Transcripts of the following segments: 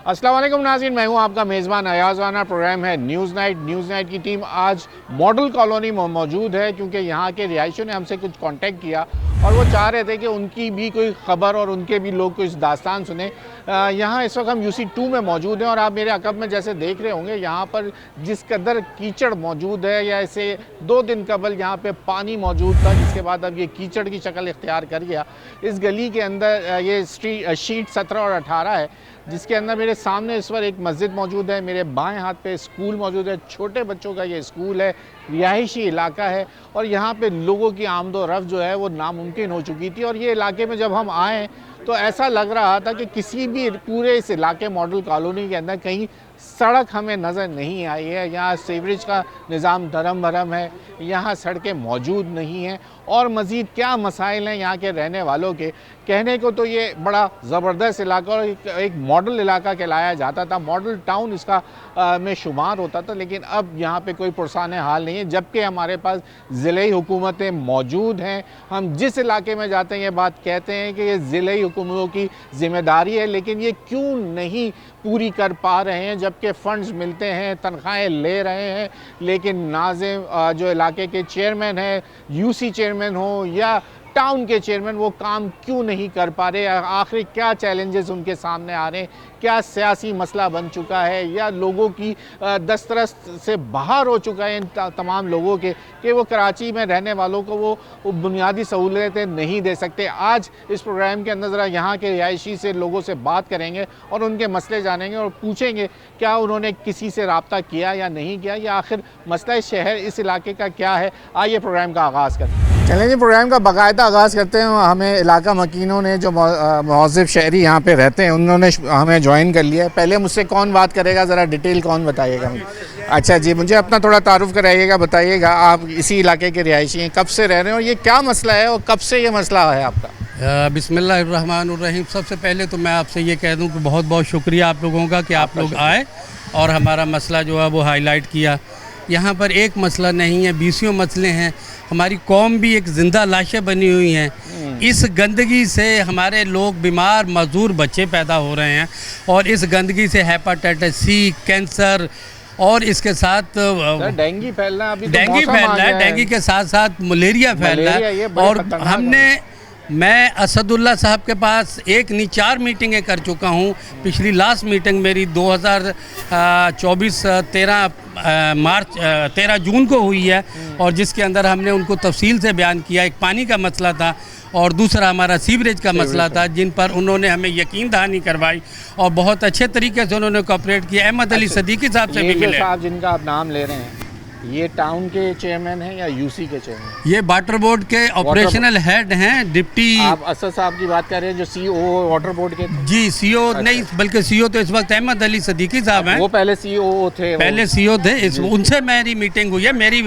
अस्सलाम वालेकुम नाज़रीन, मैं हूं आपका मेज़बान अयाज़ राना। प्रोग्राम है न्यूज़ नाइट। न्यूज़ नाइट की टीम आज मॉडल कॉलोनी में मौजूद है क्योंकि यहाँ के रिहायशियों ने हमसे कुछ कांटेक्ट किया और वो चाह रहे थे कि उनकी भी कोई ख़बर और उनके भी लोग कुछ दास्तान सुने। यहाँ इस वक्त हम UC 2 में मौजूद हैं और आप मेरे अक़ब में जैसे देख रहे होंगे यहाँ पर जिस कदर कीचड़ मौजूद है, या ऐसे 2 दिन कबल यहाँ पे पानी मौजूद था जिसके बाद अब ये कीचड़ की शक्ल इख्तियार कर गया। इस गली के अंदर ये शीट 17 और 18 है जिसके अंदर मेरे सामने इस वक्त एक मस्जिद मौजूद है, मेरे बाएं हाथ पे स्कूल मौजूद है, छोटे बच्चों का ये स्कूल है, रिहायशी इलाका है और यहाँ पे लोगों की आमदो-रफ्त जो है वो नामुमकिन हो चुकी थी। और ये इलाके में जब हम आए तो ऐसा लग रहा था कि किसी भी पूरे इस इलाके मॉडल कॉलोनी के अंदर कहीं सड़क हमें नज़र नहीं आई है। यहाँ सीवरेज का निज़ाम धर्म भरम है, यहाँ सड़कें मौजूद नहीं हैं और मज़ीद क्या मसाइल हैं यहाँ के रहने वालों के। कहने को तो ये बड़ा ज़बरदस्त इलाका और एक मॉडल इलाका कहलाया जाता था, मॉडल टाउन इसका में शुमार होता था, लेकिन अब यहाँ पे कोई पुरसान हाल नहीं है। जबकि हमारे पास ज़िले हुकूमतें मौजूद हैं, हम जिस इलाके में जाते हैं ये बात कहते हैं कि ये ज़िले हुकूमतों की ज़िम्मेदारी है, लेकिन ये क्यों नहीं पूरी कर पा रहे हैं। जबकि फ़ंड्स मिलते हैं, तनख्वाहें ले रहे हैं, लेकिन नाज़िम जो इलाके के चेयरमैन हैं, UC चेयरमैन हो या टाउन के चेयरमैन, वो काम क्यों नहीं कर पा रहे। आखिर क्या चैलेंजेस उनके सामने आ रहे हैं, क्या सियासी मसला बन चुका है या लोगों की दस्तरस से बाहर हो चुका है इन तमाम लोगों के कि वो कराची में रहने वालों को वो बुनियादी सहूलतें नहीं दे सकते। आज इस प्रोग्राम के अंदर ज़रा यहाँ के रिहायशी से लोगों से बात करेंगे और उनके मसले जानेंगे और पूछेंगे क्या उन्होंने किसी से रब्ता किया या नहीं किया, या आखिर मसला शहर इस इलाके का क्या है। आइए प्रोग्राम का आगाज़ करते हैं। चलें जी, प्रोग्राम का बाकायदा आगाज़ करते हैं। हमें इलाका मकीनों ने जो महज़िब शहरी यहाँ पे रहते हैं उन्होंने हमें ज्वाइन कर लिया है। पहले मुझसे कौन बात करेगा, ज़रा डिटेल कौन बताइएगा। अच्छा जी, मुझे अपना थोड़ा तारुफ़ कराइएगा, बताइएगा आप इसी इलाके के रिहायशी हैं, कब से रह रहे हैं और ये क्या मसला है और कब से ये मसला है आपका। बिस्मिल्लाहिर्रहमानिर्रहीम। सबसे पहले तो मैं आपसे ये कह दूं कि बहुत बहुत शुक्रिया आप लोगों का कि आप लोग आए और हमारा मसला जो है वो हाईलाइट किया। यहाँ पर एक मसला नहीं है, 20 मसले हैं। हमारी कौम भी एक ज़िंदा लाशें बनी हुई हैं। इस गंदगी से हमारे लोग बीमार मजदूर बच्चे पैदा हो रहे हैं और इस गंदगी से हेपेटाइटिस C, कैंसर और इसके साथ डेंगू फैल रहा है। अभी डेंगू फैल रहा है, डेंगू के साथ साथ मलेरिया फैल रहा है। और मैं असदुल्ला साहब के पास 1 नहीं 4 मीटिंगें कर चुका हूँ। पिछली लास्ट मीटिंग मेरी 2024 13 जून को हुई है और जिसके अंदर हमने उनको तफसील से बयान किया। एक पानी का मसला था और दूसरा हमारा सीवरेज का मसला था, जिन पर उन्होंने हमें यकीन दहानी करवाई और बहुत अच्छे तरीके से उन्होंने कोऑपरेट किया। अहमद अली सदीकी साहब से भी मिले। साहब जिनका आप नाम ले रहे हैं, ये टाउन के चेयरमैन हैं या UC के चेयरमैन? ये वाटर बोर्ड के ऑपरेशनल हेड हैं। डिप्टी आप असद साहब की बात कर रहे हैं जो CEO वाटर बोर्ड के? जी, CEO नहीं बल्कि CEO तो इस वक्त अहमद अली सदीकी साहब हैं। वो पहले CEO थे। पहले CEO थे। उनसे मेरी मीटिंग हुई है। मेरी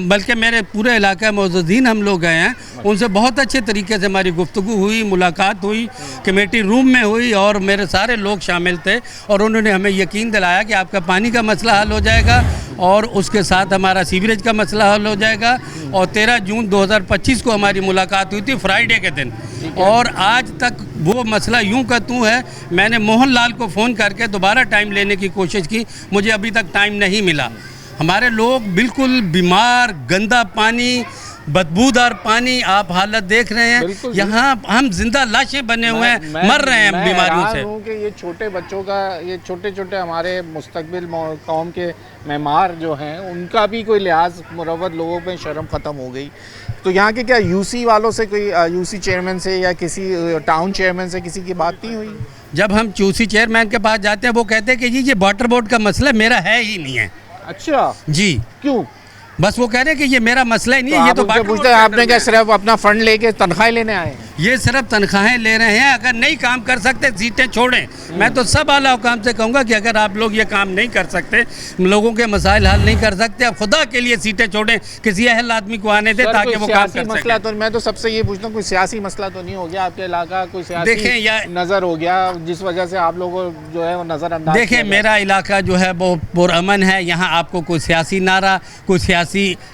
बल्कि मेरे पूरे इलाका मौजूदीन हम लोग गए हैं, उनसे बहुत अच्छे तरीके से हमारी गुफ्तगू हुई, मुलाकात हुई, कमेटी रूम में हुई और मेरे सारे लोग शामिल थे और उन्होंने हमें यकीन दिलाया कि आपका पानी का मसला हल हो जाएगा और उसके साथ हमारा सीवरेज का मसला हल हो जाएगा। और 13 जून 2025 को हमारी मुलाकात हुई थी, फ्राइडे के दिन, और आज तक वो मसला यूं का तूं है। मैंने मोहन लाल को फ़ोन करके दोबारा टाइम लेने की कोशिश की, मुझे अभी तक टाइम नहीं मिला। हमारे लोग बिल्कुल बीमार, गंदा पानी, बदबूदार पानी, आप हालत देख रहे हैं। यहाँ हम जिंदा लाशें बने हुए हैं, मर रहे हैं बीमारियों से। कि ये छोटे बच्चों का, ये छोटे छोटे हमारे मुस्तकबिल कौम के मेमार जो हैं उनका भी कोई लिहाज मुरव्वत लोगों पे शर्म ख़त्म हो गई। तो यहाँ के क्या UC वालों से, कोई UC चेयरमैन से या किसी टाउन चेयरमैन से किसी की बात नहीं हुई? जब हम UC चेयरमैन के पास जाते हैं वो कहते हैं कि जी ये वाटर बोर्ड का मसला मेरा है ही नहीं है। अच्छा जी, क्यों? बस वो कह रहे हैं कि ये मेरा मसला ही नहीं है। तो ये तो पूछते हैं आपने क्या सिर्फ अपना फंड लेके तनख्वाहें लेने आए हैं? ये सिर्फ तनख्वाहें ले रहे हैं। अगर नहीं काम कर सकते सीटें छोड़ें। मैं तो सब आला हुकाम से कहूँगा कि अगर आप लोग ये काम नहीं कर सकते, लोगों के मसाइल हल नहीं कर सकते, अब खुदा के लिए सीटें छोड़ें, किसी अहल आदमी को आने दें ताकि वो काम कर मसला तो मैं तो सबसे ये पूछता हूँ, कोई सियासी मसला तो नहीं हो गया आपके इलाका? कोई सियासी देखें या नज़र हो गया जिस वजह से आप लोगों को जो है वो नज़रअंदाज? देखें, मेरा इलाका जो है वो पुरअमन है। यहाँ आपको कोई सियासी नारा, कोई सियासी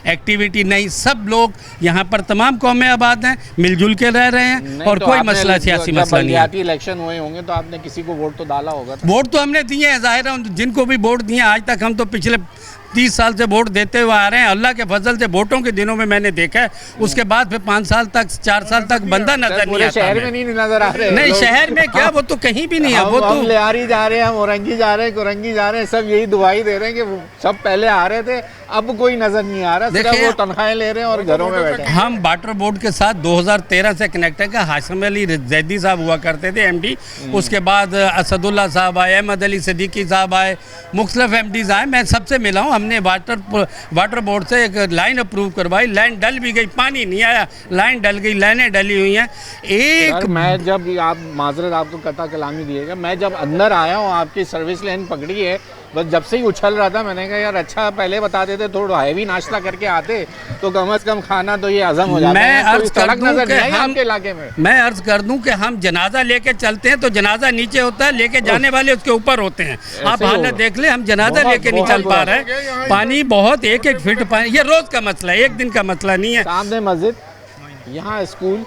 एक्टिविटी नहीं। सब लोग यहाँ पर तमाम कौमें आबाद हैं, मिलजुल के रह रहे हैं। हैं और कोई मसला सियासी मसला नहीं है। इलेक्शन हुए होंगे तो आपने किसी को वोट तो डाला होगा। वोट तो हमने दिए हैं, जाहिर है जिनको भी वोट दिए आज तक, हम तो पिछले 30 साल से वोट देते हुए आ रहे हैं। अल्लाह के फजल से वोटों के दिनों में मैंने देखा है, उसके बाद फिर 5 साल तक 4 साल तक बंदा नजर नहीं आता। शहर में नहीं नजर आ रहे? नहीं, शहर में क्या, वो तो कहीं भी नहीं है। वो तो लियारी जा रहे हैं, हम औरंगी जा रहे हैं, कुरंगी जा रहे हैं, सब यही दुआई दे रहे हैं कि सब पहले आ रहे थे, अब कोई नजर नहीं आ रहा। सिर्फ वो तनख्वाहें ले रहे हैं और घरों में बैठे हैं। हम वाटर बोर्ड के साथ 2013 से कनेक्टेड है। हाशिम अली जैदी साहब हुआ करते थे MD, उसके बाद असदुल्ला साहब आए, अहमद अली सिद्दीकी साहब आए, मुख्तलिफ MDs आए, मैं सबसे मिला हूँ। हमने वाटर बोर्ड से एक लाइन अप्रूव करवाई, लाइन डल भी गई, पानी नहीं आया, लाइन डल गई, लाइनें डली हुई हैं। एक मैं जब आप माजरत आपको कता कलामी दिएगा, मैं जब अंदर आया हूँ आपकी सर्विस लाइन पकड़ी है, बस जब से ही उछल रहा था, मैंने कहा यार अच्छा पहले बता देते, थोड़ा हैवी नाश्ता करके आते तो कम से कम खाना तो ये हजम हो जाता। मैं अर्ज कर दूं कि आपके इलाके में, मैं अर्ज कर दूं कि हम जनाजा लेके चलते हैं तो जनाजा नीचे होता है, लेके जाने वाले उसके ऊपर होते हैं। आप हालत देख ले, हम जनाजा लेके नहीं चल पा रहे हैं। पानी बहुत 1-1 फीट पानी, ये रोज का मसला है, एक दिन का मसला नहीं है। सामने मस्जिद, यहाँ स्कूल,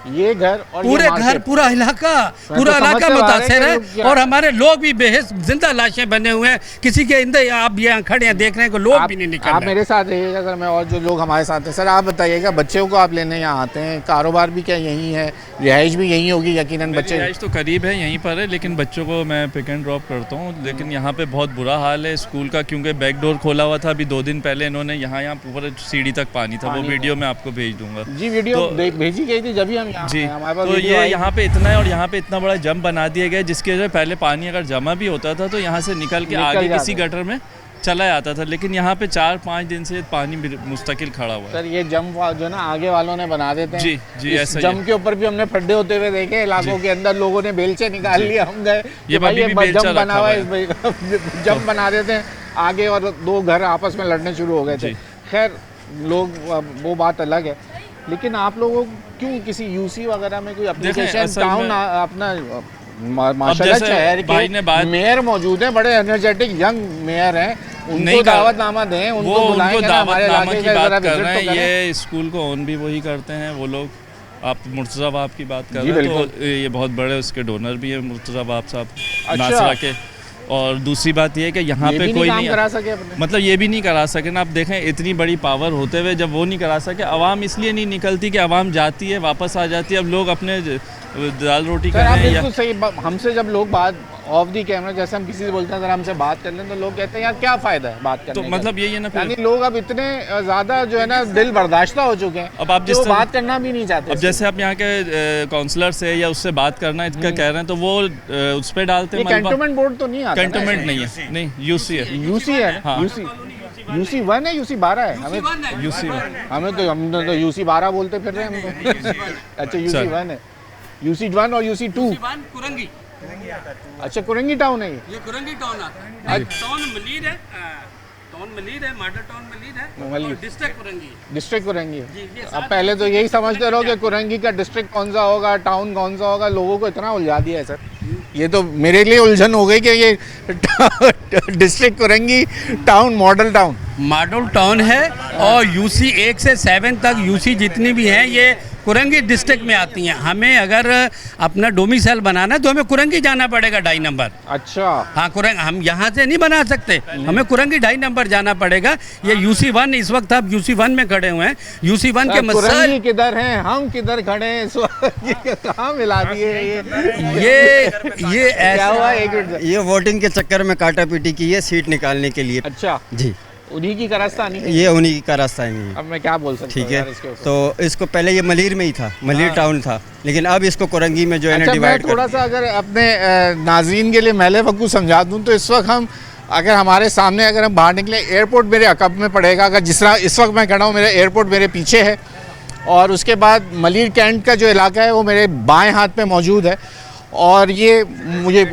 ये घर और पूरे घर, पूरा इलाका मुतासर है। और हमारे लोग भी बेहस जिंदा लाशें बने हुए हैं, किसी के अंदर आप यहाँ खड़े हैं देख रहे हैं, लोग भी नहीं निकल रहे। आप मेरे साथ रहिएगा सर, मैं और जो लोग हमारे साथ हैं। सर आप बताइएगा, बच्चों को आप लेने यहाँ आते हैं, कारोबार भी क्या यहीं है, रिहाइश भी यहीं होगी यकीनन? बच्चे रिहाइश तो करीब है, यहीं पर है, लेकिन बच्चों को मैं पिक एंड ड्रॉप करता हूँ। लेकिन यहाँ पे बहुत बुरा हाल है स्कूल का, क्योंकि बैक डोर खोला हुआ था। अभी 2 दिन पहले इन्होंने यहाँ ऊपर सीढ़ी तक पानी था, वो वीडियो मैं आपको भेज दूंगा। जी, वीडियो भेजी गई थी जब भी हम जी। तो ये यहाँ पे इतना है और यहाँ पे इतना बड़ा जंप बना दिया गया, जिसके वजह पहले पानी अगर जमा भी होता था तो यहाँ से निकल के आगे किसी गटर में चला जाता था। लेकिन यहाँ पे 4-5 दिन से पानी मुस्तकिल खड़ा हुआ है। सर ये जंप जो ना आगे वालों ने बना देते हैं। जी जी, ऐसा जंप के ऊपर भी हमने खड्डे होते हुए देखे इलाकों के अंदर, लोगों ने बेलचे निकाल लिए, हम गए ये जंप बना हुआ है, जंप बना देते हैं आगे और 2 घर आपस में लड़ने शुरू हो गए थे। खैर लोग, वो बात अलग है। लेकिन आप लोगों क्यों किसी यूसी वगैरह में कोई एप्लीकेशन, टाउन अपना माशाल्लाह शहर के मेयर मौजूद हैं, बड़े एनर्जेटिक यंग मेयर हैं, उनको दावतनामा दें, उनको बुलाएं, हमारे इलाके का जरा विजिट तो करें। ये स्कूल को ऑन भी वही करते हैं वो लोग। आप मुर्तज़ा बाप की बात कर रहे हैं, तो ये बहुत बड़े उसके डोनर भी हैं मुर्तज़ा बाप साहब नासरा के। और दूसरी बात ये है कि यहाँ पे कोई नहीं करा सके, मतलब ये भी नहीं करा सके ना। आप देखें इतनी बड़ी पावर होते हुए जब वो नहीं करा सके, आवाम इसलिए नहीं निकलती कि आवाम जाती है वापस आ जाती है। अब लोग अपने दाल रोटी कर रहे हैं। बिल्कुल सही। हमसे जब लोग बात ऑफ दी कैमरा, जैसे हम किसी से बोलते हैं अगर हमसे बात कर लें तो लोग कहते हैं यार क्या फ़ायदा है बात करने तो मतलब यही है ना, यानी लोग अब इतने ज़्यादा जो है ना दिल बर्दाश्ता हो चुके हैं, अब आप जिस बात करना भी नहीं चाहते। अब जैसे आप यहाँ के काउंसलर से या उससे बात करना इसका कह रहे हैं तो वो उस पर डालते हैं। कैंटोनमेंट बोर्ड तो नहीं आता? कैंटोनमेंट नहीं है, नहीं यूसी है। यूसी है, यूसी 1 है, यूसी 12 है। हमें तो यूसी 12 बोलते फिर रहे हैं। अच्छा यूसी 1 है, यूसी 1 और यूसी 2 कुरंगी। अच्छा कुरंगी टाउन है ये कुरंगी टाउन आता है। टाउन मलीर है, टाउन मलीर है, मॉडल टाउन मलीर है, डिस्ट्रिक्ट कुरंगी। डिस्ट्रिक्ट कुरंगी। अब पहले तो यही समझते रहो कि कुरंगी का डिस्ट्रिक्ट कौन सा होगा, टाउन कौन सा होगा। लोगों को इतना उलझा दिया है सर, ये तो मेरे लिए उलझन हो गई कि ये district Korangi town model town है। और यूसी 1 से 7 तक यूसी जितनी भी हैं ये कुरंगी डिस्ट्रिक्ट में आती हैं। हमें अगर अपना डोमिसाइल बनाना है तो हमें कुरंगी जाना पड़ेगा 2.5 नंबर। अच्छा हाँ, कुरंग हम यहाँ से नहीं बना सकते, हमें कुरंगी 2.5 नंबर जाना पड़ेगा। ये यूसी 1 इस वक्त आप यूसी 1 में खड़े हुए हैं। यूसी 1 के मसाइल किधर हैं, हम किधर खड़े हैं इस वक्त, कहाँ मिला दिए ये क्या हुआ? ये वोटिंग के चक्कर में काटा पीटी की है सीट निकालने के लिए। अच्छा जी, उन्हीं की कारस्तानी है ये, उन्हीं की कारस्तानी है। अब मैं क्या बोल सकता हूँ, ठीक है। तो इसको पहले ये मलीर में ही था, मलीर टाउन था, लेकिन अब इसको कुरंगी में जो है ना डिवाइड। थोड़ा सा अगर अपने नाज़रीन के लिए मैले वकू समझा दूँ तो इस वक्त हम अगर हमारे सामने अगर हम बाहर निकले, एयरपोर्ट मेरे अकब में पड़ेगा। अगर जिस तरह इस वक्त मैं खड़ा हूँ, मेरा एयरपोर्ट मेरे पीछे है, और उसके बाद मलीर कैंट का जो इलाका है वो मेरे बाएँ हाथ में मौजूद है, और ये मुझे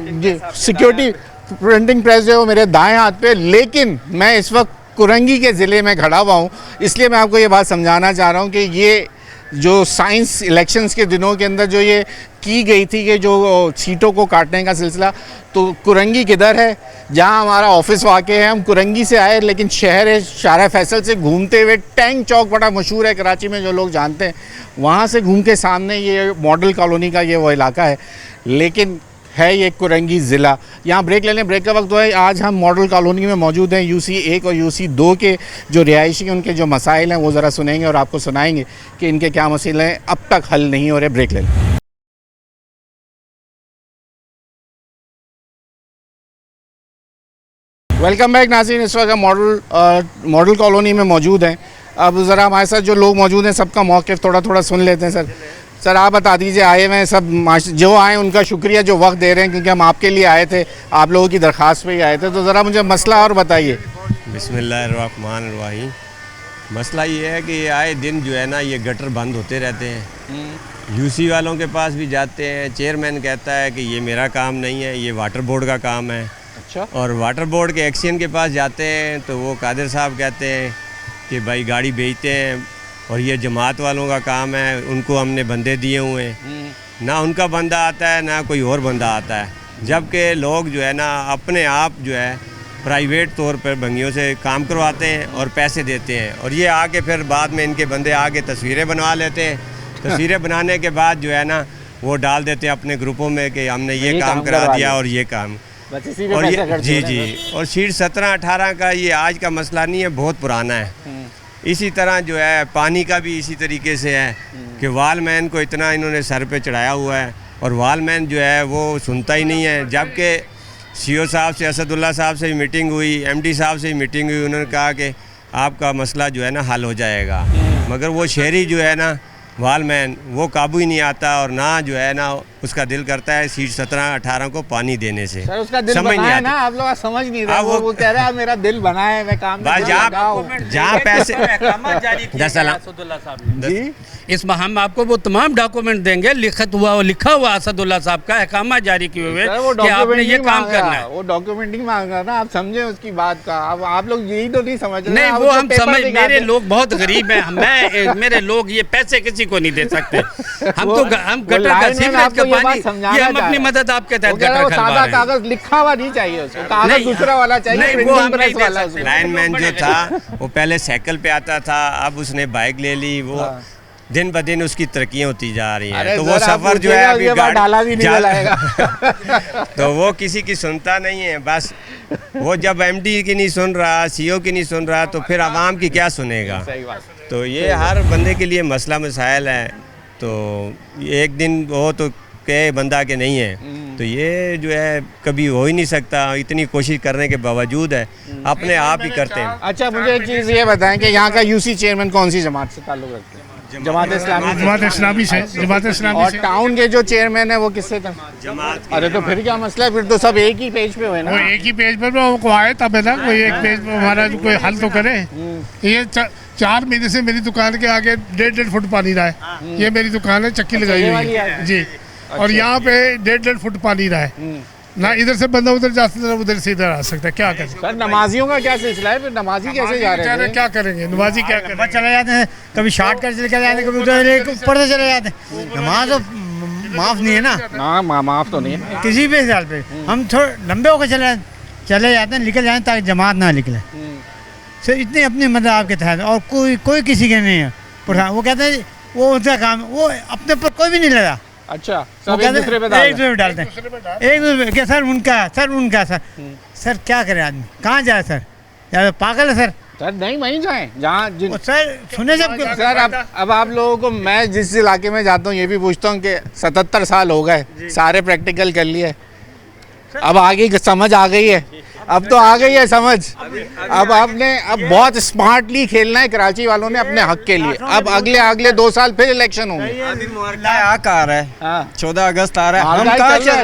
सिक्योरिटी प्रिंटिंग प्रेस जो है वो मेरे दाएँ हाथ पे। लेकिन मैं इस वक्त कुरंगी के ज़िले में खड़ा हुआ हूँ, इसलिए मैं आपको ये बात समझाना चाह रहा हूँ कि ये जो साइंस इलेक्शंस के दिनों के अंदर जो ये की गई थी कि जो सीटों को काटने का सिलसिला, तो कुरंगी किधर है जहां हमारा ऑफिस वाक़ है। हम कुरंगी से आए, लेकिन शहर शारा फैसल से घूमते हुए टैंक चौक बड़ा मशहूर है कराची में, जो लोग जानते हैं, वहाँ से घूम के सामने ये मॉडल कॉलोनी का ये वो इलाका है, लेकिन है ये कुरंगी ज़िला। यहाँ ब्रेक लेने, ब्रेक का वक्त हुआ है। आज हम मॉडल कॉलोनी में मौजूद हैं। UC 1 और UC 2 के जो रिहायशी हैं, उनके जो मसाइल हैं वो ज़रा सुनेंगे और आपको सुनाएंगे कि इनके क्या मसले हैं, अब तक हल नहीं हो रहे। ब्रेक ले लें। वेलकम बैक नाज़रीन, इस वक्त हम मॉडल कॉलोनी में मौजूद हैं। अब ज़रा हमारे साथ जो लोग मौजूद हैं सबका मौक़िफ़ थोड़ा सुन लेते हैं। सर आप बता दीजिए, आए हुए हैं सब, जो आए उनका शुक्रिया जो वक्त दे रहे हैं, क्योंकि हम आपके लिए आए थे, आप लोगों की दरख्वास्त पे ही आए थे, तो ज़रा मुझे मसला और बताइए। बिस्मिल्लाहिर्रहमानिर्रहीम। मसला ये है कि आए दिन जो है ना ये गटर बंद होते रहते हैं। UC वालों के पास भी जाते हैं, चेयरमैन कहता है कि ये मेरा काम नहीं है, ये वाटर बोर्ड का काम है। अच्छा। और वाटर बोर्ड के एक्शन के पास जाते हैं तो वो कादिर साहब कहते हैं कि भाई गाड़ी भेजते हैं और ये जमात वालों का काम है, उनको हमने बंदे दिए हुए हैं। ना उनका बंदा आता है ना कोई और बंदा आता है, जबकि लोग जो है ना अपने आप जो है प्राइवेट तौर पर बंगियों से काम करवाते हैं और पैसे देते हैं, और ये आके फिर बाद में इनके बंदे आके तस्वीरें बनवा लेते हैं। तस्वीरें बनाने के बाद जो है ना वो डाल देते हैं अपने ग्रुपों में कि हमने ये काम करा दिया और ये काम, और ये जी और सीट 17-18 का ये आज का मसला नहीं है, बहुत पुराना है। इसी तरह जो है पानी का भी इसी तरीके से है कि वालमैन को इतना इन्होंने सर पे चढ़ाया हुआ है और वालमैन जो है वो सुनता ही नहीं है। जबकि CO साहब से, असदुल्ला साहब से भी मीटिंग हुई, MD साहब से भी मीटिंग हुई, उन्होंने कहा कि आपका मसला जो है ना हल हो जाएगा, मगर वो शहरी जो है ना वालमैन वो काबू ही नहीं आता, और ना जो है ना उसका दिल करता है सीट 17-18 को पानी देने से। सर उसका दिल बना है ना, आप लोग समझ नहीं रहे। वो कह रहा है मेरा दिल बना है, मैं काम जहाँ पैसे जी, इस माह हम आपको वो तमाम डॉक्यूमेंट देंगे, लिखा हुआ असदुल्ला साहब का अहकाम जारी किए हुए कि आपने ये काम करना है। वो डॉक्यूमेंटिंग मांग रहा ना, आप समझे उसकी बात का। अब आप लोग यही तो नहीं समझ रहे। नहीं, वो हम समझ, मेरे लोग बहुत गरीब हैं, मेरे लोग ये पैसे किसी को नहीं दे सकते। हम गटर का सीवरेज का पानी, ये हम अपनी मदद आपके तहत गटर खलवा रहे हैं। कागज लिखा हुआ नहीं चाहिए उसको, कागज दूसरा वाला चाहिए। वो हम नहीं दे सकते। लाइनमैन जो था वो पहले साइकिल पे आता था, अब उसने बाइक ले ली। वो दिन ब दिन उसकी तरक्कियाँ होती जा रही हैं, तो वो सफ़र जो है अभी डाला भी नहीं लाएगा। तो वो किसी की सुनता नहीं है। बस वो जब MD की नहीं सुन रहा, CO की नहीं सुन रहा, तो फिर आवाम की क्या सुनेगा। तो ये हर बंदे के लिए मसला मसाइल है। तो एक दिन वो तो कहे बंदा के नहीं है, तो ये जो है कभी हो ही नहीं सकता। इतनी कोशिश करने के बावजूद है, अपने आप ही करते हैं। अच्छा, मुझे एक चीज़ ये बताएं कि यहाँ का UC चेयरमैन कौन सी जमात से ताल्लुक़ रखते हैं? जमात इस्लामी से। और टाउन के जो चेयरमैन है वो किससे था? जमात। अरे तो फिर क्या मसला है? फिर तो सब एक ही पेज पे हुए ना। वो एक ही पेज पर वो आए तब है ना, कोई एक पेज पर हमारा कोई हल तो करे। ये 4 महीने से मेरी दुकान के आगे 1.5 फुट पानी रहा है। ये मेरी दुकान है, चक्की लगाई हुई है जी, और यहाँ पे 1.5 फुट पानी रहा है ना। इधर से बंदा उधर जा सकता है, उधर से इधर आ सकता है। क्या करें सर, नमाजियों का क्या सिलसिला है? फिर नमाजी कैसे जा रहे हैं? क्या करेंगे? नमाजी क्या करें? चले जाते हैं, कभी शॉर्ट कर चले जाते हैं, कभी उधर ऊपर से चले जाते हैं। नमाज तो माफ़ नहीं है ना। माफ़ तो नहीं है किसी भी हिसाब पे। हम थोड़े लंबे होकर चले जाते हैं, निकल जाए ताकि जमात ना निकले। सर इतनी अपनी मदद आपके तहत, और कोई किसी के नहीं है। वो कहते हैं वो उनका काम, वो अपने पर कोई भी नहीं लगा। अच्छा, सब एक दूसरे पे डालते हैं, एक दूसरे के। सर उनका सर क्या करे आदमी, कहाँ जाए सर? यार पागल है सर। नहीं, वहीं जाएं जहाँ सर सुने जब। सर अब आप लोगों को मैं जिस इलाके में जाता हूँ ये भी पूछता हूँ कि 77 साल हो गए, सारे प्रैक्टिकल कर लिए, अब आगे समझ आ गई है। अब तो आ गई है समझ। अब बहुत स्मार्टली खेलना है कराची वालों ने अपने हक के लिए। अब अगले 2 साल फिर इलेक्शन होंगे। हक आ रहा है, 14 अगस्त आ रहा है। हम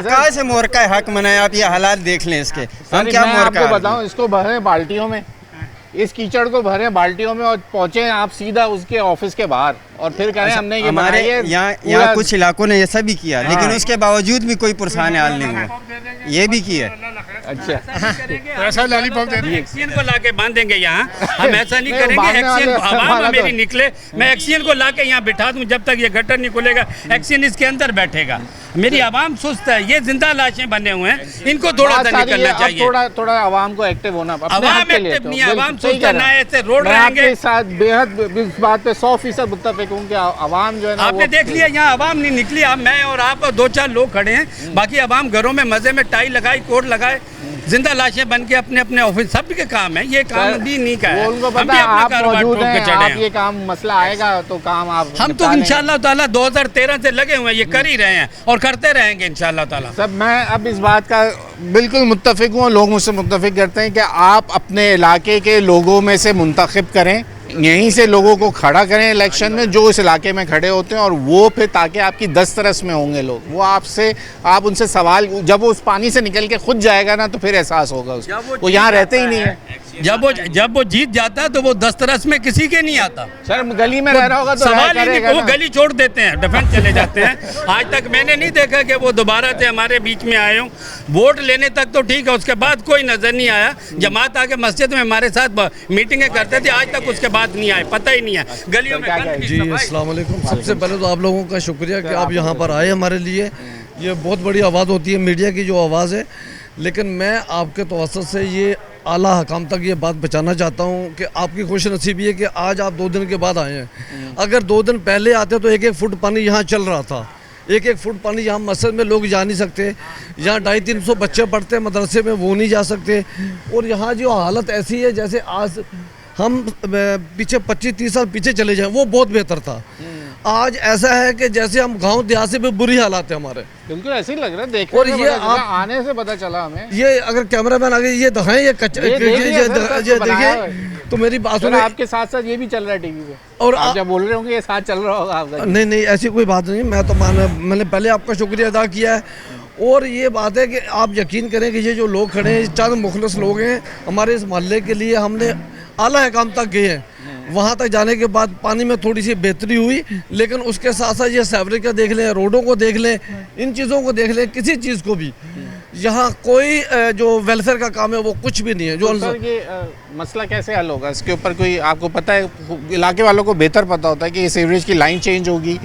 कहाँ से मोर का हक मनाए? आप ये हालात देख लें इसके। हम क्या मोर का बताऊँ? इसको भरे बाल्टियों में, इस कीचड़ को भरे बाल्टियों में और पहुंचे आप सीधा उसके ऑफिस के बाहर, और फिर कहें हमने ये हमारे यहाँ कुछ इलाकों ने ऐसा भी किया, लेकिन उसके बावजूद भी कोई पुरसान हाल नहीं हुआ। ये भी किया। अच्छा ऐसा लॉलीपॉप दे देंगे। एक्सीजन को लाके बांधेंगे यहाँ, हम ऐसा नहीं नहीं, करेंगे। बांधने एक्सीजन वाले आवाम वाला मेरी तो- निकले, मैं एक्सीजन को लाके यहाँ बिठा दूँ, जब तक ये गटर नहीं खुलेगा एक्सीजन इसके अंदर बैठेगा। मेरी आवाम सुस्त है, ये जिंदा लाशें बने हुए हैं, इनको थोड़ा बात सा सारी निकलना है, अब चाहिए। थोड़ा आवाम को एक्टिव होना, अपने आवाम हक के लिए एक्टिव तो, नहीं है, आवाम बिल्कुल सही सोचता कह रहे ना हैं। ऐसे रोड मैं रहेंगे। आपके साथ बेहद इस बात पे 100% मुत्तफिक हूँ कि आवाम जो है ना आपने देख लिया यहाँ आवाम नहीं निकली, अब मैं और आप और 2-4 लोग खड़े हैं, बाकी आवाम घरों में मजे में टाई लगाई, कोट लगाए, जिंदा लाशें बन के अपने अपने ऑफिस, सब के काम है, ये काम भी नहीं का है। वो उनको हम पता भी है अपना आप कारोबार मौजूद ठोक के हैं, चढ़े आप हैं। ये काम मसला आएगा तो काम आप हम तो निपटा लेंगे। इंशाल्लाह ताला 2013 से लगे हुए हैं, ये कर ही रहे हैं और करते रहेंगे इंशाल्लाह ताला। सब मैं अब इस बात का बिल्कुल मुत्तफिक हूँ, लोग मुझसे मुत्तफिक करते हैं कि आप अपने इलाके के लोगों में से मुंतखब करें, यहीं से लोगों को खड़ा करें इलेक्शन में जो इस इलाके में खड़े होते हैं, और वो फिर ताकि आपकी दस्तरस में होंगे लोग, वो आपसे आप उनसे सवाल, जब वो उस पानी से निकल के खुद जाएगा ना तो फिर एहसास होगा उसको, वो यहाँ रहते ही नहीं है। जब वो जीत जाता है तो वो दस्तरस में किसी के नहीं आता। सर गली में रह रहा होगा तो सवाल ही करेगा नहीं, वो ना। गली छोड़ देते हैं, डिफेंस चले जाते हैं। आज तक मैंने नहीं देखा कि वो दोबारा से हमारे बीच में आए हों। वोट लेने तक तो ठीक है, उसके बाद कोई नजर नहीं आया। जमात आके मस्जिद में हमारे साथ मीटिंगें करते थे, आज तक उसके बाद नहीं आए, पता ही नहीं है गलियों में। जी अस्सलाम वालेकुम। सबसे पहले तो आप लोगों का शुक्रिया कि आप यहाँ पर आए हमारे लिए। ये बहुत बड़ी आवाज़ होती है मीडिया की जो आवाज़ है, लेकिन मैं आपके तवज्जुह से ये आला हकाम तक ये बात पहुँचाना चाहता हूँ कि आपकी खुश नसीबी है कि आज आप 2 दिन के बाद आए हैं। अगर 2 दिन पहले आते तो 1-1 फुट पानी यहाँ चल रहा था। 1-1 फुट पानी यहाँ मस्जिद में लोग जा नहीं सकते, यहाँ 250-300 बच्चे पढ़ते हैं मदरसे में, वो नहीं जा सकते। और यहाँ जो हालत ऐसी है जैसे आज हम पीछे 25-30 साल पीछे चले जाएं, वो बहुत बेहतर था। आज ऐसा है कि जैसे हम गांव देहात से भी बुरी हालात है हमारे, बिल्कुल ऐसे ही लग रहा है, देखने और से ये पता चला, आप- आने से पता चला हमें। ये अगर कैमरामैन आगे ये दिखाएं, ये बनाया देखिए तो मेरी बात सर, सुने। आपके साथ साथ ये भी चल रहा है टीवी पे, और आप जब बोल रहे होंगे ये साथ चल रहा होगा आपका। नहीं ऐसी कोई बात नहीं। मैं तो मैंने पहले आपका शुक्रिया अदा किया है। और ये बात है कि आप यकीन करें कि ये जो लोग खड़े हैं चंद मुखलिस लोग हैं हमारे इस मोहल्ले के लिए। हमने आला हकाम तक गए हैं, वहाँ तक जाने के बाद पानी में थोड़ी सी बेहतरी हुई, लेकिन उसके साथ साथ ये सैवरी का देख लें, रोडों को देख लें, इन चीज़ों को देख लें, किसी चीज़ को भी यहाँ कोई जो वेलफेयर का काम है वो कुछ भी नहीं है। जो तो सर ये मसला कैसे हल होगा, इसके ऊपर कोई आपको पता है? इलाके वालों को बेहतर पता होता है कि ये सीवरेज की लाइन चेंज होगी,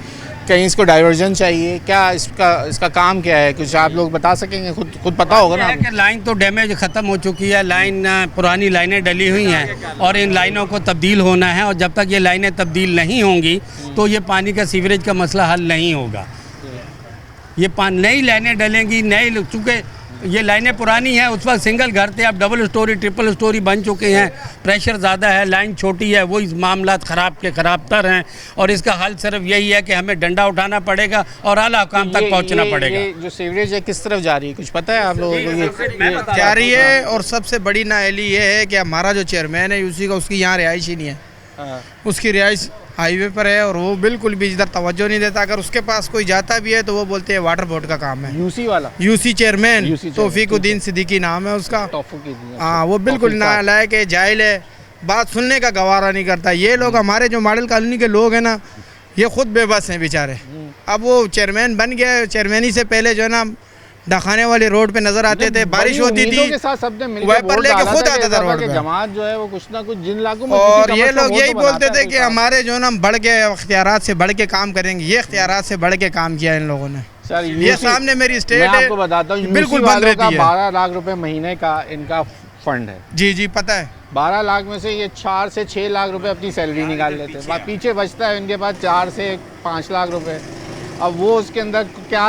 कहीं इसको डाइवर्जन चाहिए, क्या इसका काम क्या है, कुछ आप लोग बता सकेंगे? खुद पता होगा ना। कि लाइन तो डैमेज ख़त्म हो चुकी है, लाइन पुरानी लाइनें डली हुई हैं और इन लाइनों को तब्दील होना है, और जब तक ये लाइनें तब्दील नहीं होंगी तो ये पानी का सीवरेज का मसला हल नहीं होगा। ये नई लाइनें डलेंगी, नई, चूँकि ये लाइनें पुरानी हैं, उस वक्त सिंगल घर थे, अब डबल स्टोरी ट्रिपल स्टोरी बन चुके हैं, प्रेशर ज़्यादा है, लाइन छोटी है, वो इस मामला ख़राब के ख़राब तर हैं। और इसका हल सिर्फ यही है कि हमें डंडा उठाना पड़ेगा और आला हुकाम तक पहुंचना पड़ेगा। ये जो सीवरेज है किस तरफ जा रही है, कुछ पता है आप लोगों को? ये जा रही है, और सबसे बड़ी नाअहली ये है कि हमारा जो चेयरमैन है यूसी का, उसकी यहाँ रिहाइश ही नहीं है। उसकी रिहाइश हाईवे पर है और वो बिल्कुल भी इधर तवज्जो नहीं देता। अगर उसके पास कोई जाता भी है तो वो बोलते हैं वाटर बोर्ड का काम है। यूसी वाला, यूसी चेयरमैन तौफीकुद्दीन सिद्दीकी नाम है उसका। हाँ, वो बिल्कुल नालायक है, जाहिल है, बात सुनने का गवारा नहीं करता। ये लोग हमारे जो मॉडल कॉलोनी के लोग हैं ना, ये खुद बेबस हैं बेचारे। अब वो चेयरमैन बन गया, चेयरमैनी से पहले जो है ना डखाने वाले रोड पे नजर आते थे, बारिश होती थी, वाइपर लेके खुद आता था रोड पे। जमात जो है वो कुछ ना कुछ जिन लाखों में, और ये लोग यही बोलते थे कि हमारे जो ना बढ़ के इख्तियारात से बढ़ के काम करेंगे। ये इख्तियारात से बढ़ के काम किया इन लोगों ने। सर ये सामने मेरी स्टेट है, आपको बताता हूँ, बिल्कुल बंद रहती है। 12 लाख रुपए महीने का इनका फंड है। जी पता है। 12 लाख में से ये 4 से 6 लाख रुपए अपनी सैलरी निकाल लेते हैं, पीछे बचता है इनके पास 4 से 5 लाख रुपए। अब वो उसके अंदर क्या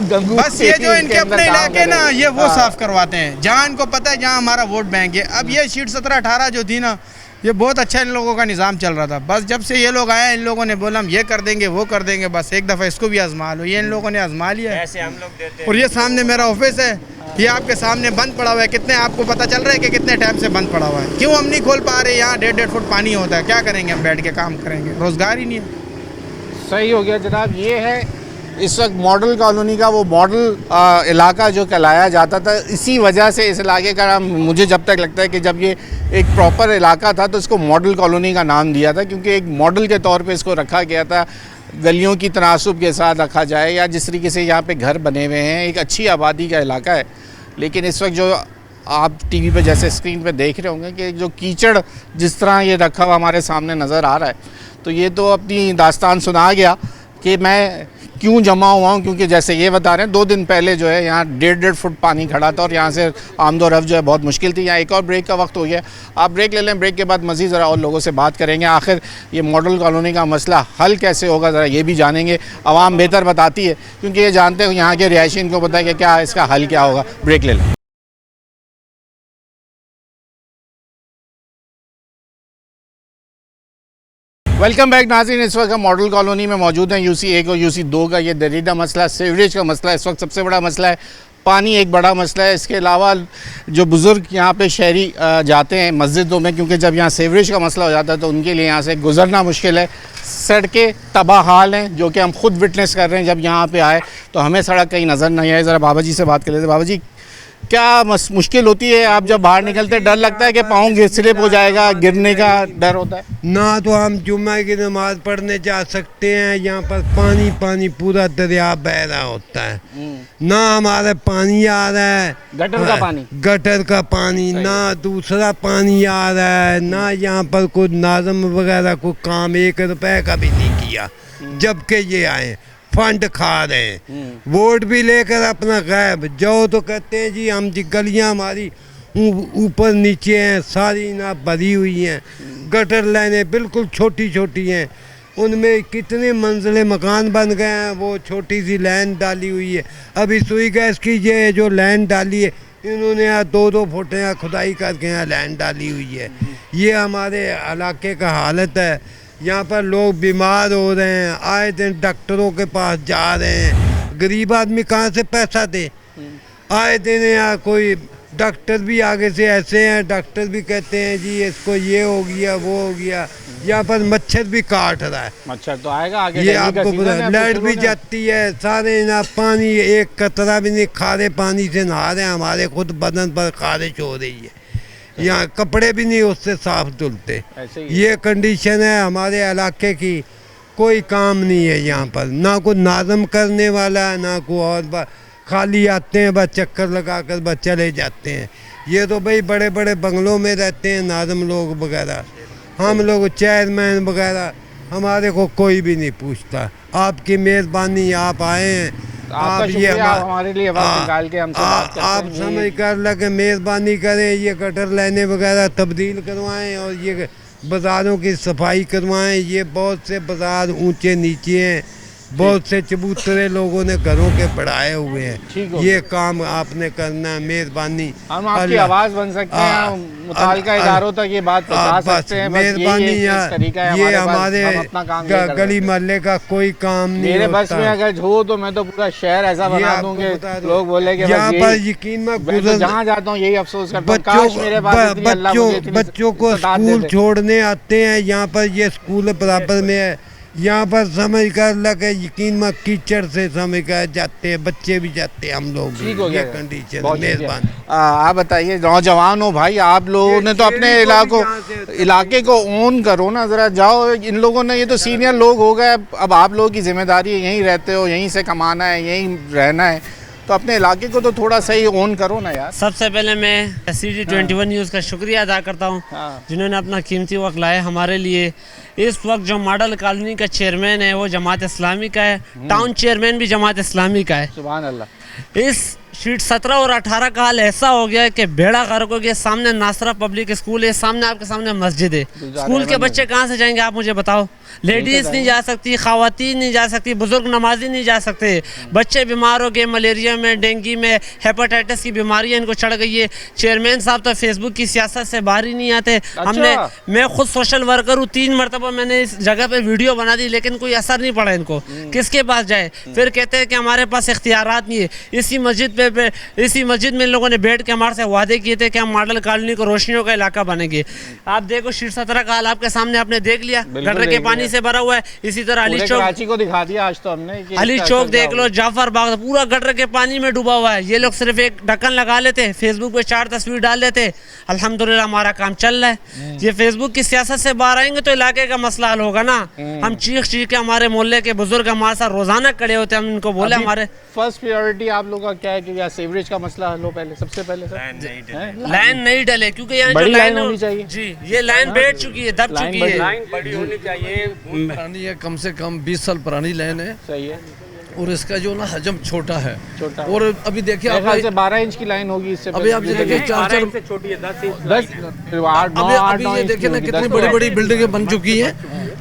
बस ये जो इनके अपने इलाके ना, ये वो साफ करवाते हैं जहाँ इनको पता है जहाँ हमारा वोट बैंक है। अब ये शीट 17-18 जो थी ना, ये बहुत अच्छा इन लोगों का निज़ाम चल रहा था। बस जब से ये लोग आए, इन लोगों ने बोला हम ये कर देंगे वो कर देंगे, बस एक दफ़ा इसको भी आजमा लो। ये इन लोगों ने आजमा लिया है। ऐसे हम लोग देते हैं। और ये सामने मेरा ऑफिस है, ये आपके सामने बंद पड़ा हुआ है। कितने आपको पता चल रहा है कि कितने टाइम से बंद पड़ा हुआ है? क्यों हम नहीं खोल पा रहे? यहाँ 1.5 फुट पानी होता है, क्या करेंगे हम? बैठ के काम करेंगे, रोज़गार ही नहीं है। सही हो गया जनाब। ये है इस वक्त मॉडल कॉलोनी का वो मॉडल इलाका जो कहलाया जाता था। इसी वजह से इस इलाके का नाम, मुझे जब तक लगता है कि जब ये एक प्रॉपर इलाका था तो इसको मॉडल कॉलोनी का नाम दिया था, क्योंकि एक मॉडल के तौर पे इसको रखा गया था। गलियों की तनासुब के साथ रखा जाए, या जिस तरीके से यहाँ पे घर बने हुए हैं, एक अच्छी आबादी का इलाका है। लेकिन इस वक्त जो आप टीवी पे जैसे स्क्रीन पे देख रहे होंगे कि जो कीचड़ जिस तरह ये रखा हुआ हमारे सामने नज़र आ रहा है, तो ये तो अपनी दास्तान सुना गया कि मैं क्यों जमा हुआ हूँ, क्योंकि जैसे ये बता रहे हैं 2 दिन पहले जो है यहाँ 1.5 फुट पानी खड़ा था और यहाँ से आमदोरफ्त जो है बहुत मुश्किल थी। यहाँ एक और ब्रेक का वक्त हो गया, आप ब्रेक ले लें, ब्रेक के बाद मज़ीद ज़रा और लोगों से बात करेंगे। आखिर ये मॉडल कॉलोनी का मसला हल कैसे होगा, ज़रा ये भी जानेंगे। आवाम बेहतर बताती है क्योंकि ये जानते हो यहाँ के रिहायशी, इनको पता है कि क्या इसका हल क्या होगा। ब्रेक ले लें। वेलकम बैक नाज़रीन, इस वक्त हम मॉडल कॉलोनी में मौजूद हैं। यूसी 1 और यूसी 2 का ये दरीदा मसला, सीवरेज का मसला इस वक्त सबसे बड़ा मसला है। पानी एक बड़ा मसला है। इसके अलावा जो बुज़ुर्ग यहाँ पे शहरी जाते हैं मस्जिदों में, क्योंकि जब यहाँ सीवरेज का मसला हो जाता है तो उनके लिए यहाँ से गुजरना मुश्किल है। सड़कें तबाह हाल हैं, जो कि हम खुद विटनेस कर रहे हैं। जब यहाँ पे आए तो हमें सड़क कहीं नज़र नहीं आए। ज़रा बाबा जी से बात कर लेते। बाबा जी, क्या मुश्किल होती है? आप जब बाहर निकलते डर लगता है कि पाँव स्लिप हो जाएगा, गिरने का डर होता है? ना तो हम जुम्मे की नमाज पढ़ने जा सकते हैं, यहाँ पर पानी पानी पूरा दरिया बह रहा होता है। ना हमारे पानी आ रहा है, गटर का पानी, गटर का पानी, ना दूसरा पानी आ रहा है, ना यहाँ पर कोई नाज़म वगैरह को काम 1 रुपए का भी नहीं किया। जबकि ये आए फंड खा रहे हैं, वोट भी लेकर अपना गायब। जाओ तो कहते हैं जी हम जी गलियाँ हमारी ऊपर नीचे हैं, सारी ना भरी हुई हैं, गटर लाइनें बिल्कुल छोटी छोटी हैं, उनमें कितने मंजिले मकान बन गए हैं, वो छोटी सी लाइन डाली हुई है। अभी सुई गैस की ये जो लाइन डाली है, इन्होंने यहाँ 2-2 फुट यहाँ खुदाई करके यहाँ लाइन डाली हुई है। ये हमारे इलाके का हालत है। यहाँ पर लोग बीमार हो रहे हैं, आए दिन डॉक्टरों के पास जा रहे हैं। गरीब आदमी कहाँ से पैसा दे? आए दिन यहाँ कोई डॉक्टर भी आगे से ऐसे हैं, डॉक्टर भी कहते हैं जी इसको ये हो गया वो हो गया। यहाँ पर मच्छर भी काट रहा है। मच्छर तो आएगा आगे, ये आपको पता है। लाइट भी जाती है, सारे ना पानी एक कतरा भी नहीं, खारे पानी से नहा रहे हैं, हमारे खुद बदन पर खारिश हो रही है। यहाँ कपड़े भी नहीं उससे साफ धुलते। ये कंडीशन है हमारे इलाके की। कोई काम नहीं है यहाँ पर, ना कोई नाज़म करने वाला है, ना कोई और। खाली आते हैं बस, चक्कर लगा कर बस चले जाते हैं। ये तो भाई बड़े बड़े बंगलों में रहते हैं नाज़म लोग वगैरह, हम लोग चेयरमैन वगैरह, हमारे को कोई भी नहीं पूछता। आपकी मेहरबानी, आप आए हैं, आप ये हमारे लिए वक्त निकाल के हमसे बात करते हैं। आप समझ कर लगे मेहरबानी करें, ये गटर लाइनें वगैरह तब्दील करवाएं और ये बाज़ारों की सफाई करवाएं। ये बहुत से बाज़ार ऊंचे नीचे हैं, बहुत से चबूतरे लोगों ने घरों के बढ़ाए हुए हैं। ये काम आपने करना है, मेहरबानी। हम आपकी आवाज़ बन सकते हैं, मुताल्लिका इदारों तक ये बात पहुंचा सकते हैं। मेहरबानी। ये हमारे गली मोहल्ले का कोई काम नहीं। मेरे बस में अगर हो तो मैं तो पूरा शहर ऐसा बना दूं कि लोग बोले कि यहाँ पर यकीन में जहाँ जाता हूँ यही अफसोस करता हूँ, काश मेरे पास बच्चों को स्कूल छोड़ने आते हैं। यहाँ पर ये स्कूल बराबर में है, यहाँ पर समझ कर लगे यकीन में कीचड़ से समझ कर जाते हैं, बच्चे भी जाते हैं, हम लोग भी। ये कंडीशन। मेहरबानी। आप बताइए, नौजवान हो भाई, आप लोगों ने तो अपने इलाके को ओन करो ना, ज़रा जाओ। इन लोगों ने, ये तो सीनियर लोग हो गए, अब आप लोगों की जिम्मेदारी है, यहीं रहते हो, यहीं से कमाना है, यहीं रहना है, तो अपने इलाके को तो थोड़ा सही ओन करो ना यार। सबसे पहले मैं CD21 न्यूज़ का शुक्रिया अदा करता हूँ, जिन्होंने अपना कीमती वक्त लाया हमारे लिए। इस वक्त जो मॉडल कॉलोनी का चेयरमैन है वो जमात इस्लामी का है, टाउन चेयरमैन भी जमात इस्लामी का है। सुभान अल्लाह। इस शीट 17 और 18 का हाल ऐसा हो गया है कि बेड़ा गर्क हो गया। सामने नासरा पब्लिक स्कूल है, सामने आपके सामने मस्जिद है। स्कूल के बच्चे कहाँ से जाएंगे आप मुझे बताओ? लेडीज़ नहीं जा सकती, ख़वातीन नहीं जा सकती, बुजुर्ग नमाजी नहीं जा सकते। बच्चे बीमार हो गए, मलेरिया में, डेंगू में, हेपेटाइटिस की बीमारियाँ इनको चढ़ गई है। चेयरमैन साहब तो फेसबुक की सियासत से बाहर ही नहीं आते। मैं खुद सोशल वर्कर हूँ, 3 मरतबा मैंने इस जगह पे वीडियो बना दी, लेकिन कोई असर नहीं पड़ा इनको। किसके पास जाए? फिर कहते हैं कि हमारे पास इख्तियारात नहीं है। इसी मस्जिद में इन लोगों ने बैठ के हमारे से वादे किए थे कि हम मॉडल कॉलोनी को रोशनियों का इलाका बनेंगे। आप देखो शीट 17 का हाल आपके सामने, आपने देख लिया, गटर के पानी से भरा हुआ है। इसी तरह अली चौक को दिखा दिया आज तो हमने, अली चौक देख लो, जाफर बाग पूरा गटर के पानी में डूबा हुआ है। ये लोग सिर्फ एक ढक्कन लगा लेते, फेसबुक पे 4 तस्वीर डाल लेते, अल्हम्दुलिल्लाह हमारा काम चल रहा है। ये फेसबुक की सियासत से बाहर आएंगे तो इलाके का मसला हल होगा ना। हम चीख के हमारे मोहल्ले के बुजुर्ग हमारे साथ रोजाना खड़े होते हैं, हम इनको बोले हमारे फर्स्ट प्रायोरिटी आप लोग का क्या है कि यहाँ सीवरेज का मसला हल हो पहले, सबसे पहले सर? लाइन नहीं डले क्योंकि यहाँ बड़ी जो लाइन लाइन होनी चाहिए जी, ये लाइन बैठ चुकी है, दब चुकी है। लाइन बड़ी होनी चाहिए, पुरानी है, कम से कम 20 साल पुरानी लाइन है। सही है। और इसका जो ना हजम छोटा है, छोटा। और अभी देखिए आप 12 इंच की लाइन होगी इससे। अभी आप ये देखिए 4 से छोटी है, 10 इंच। 10 अभी ये देखिए ना कितनी बड़ी बड़ी बिल्डिंगें बन चुकी हैं।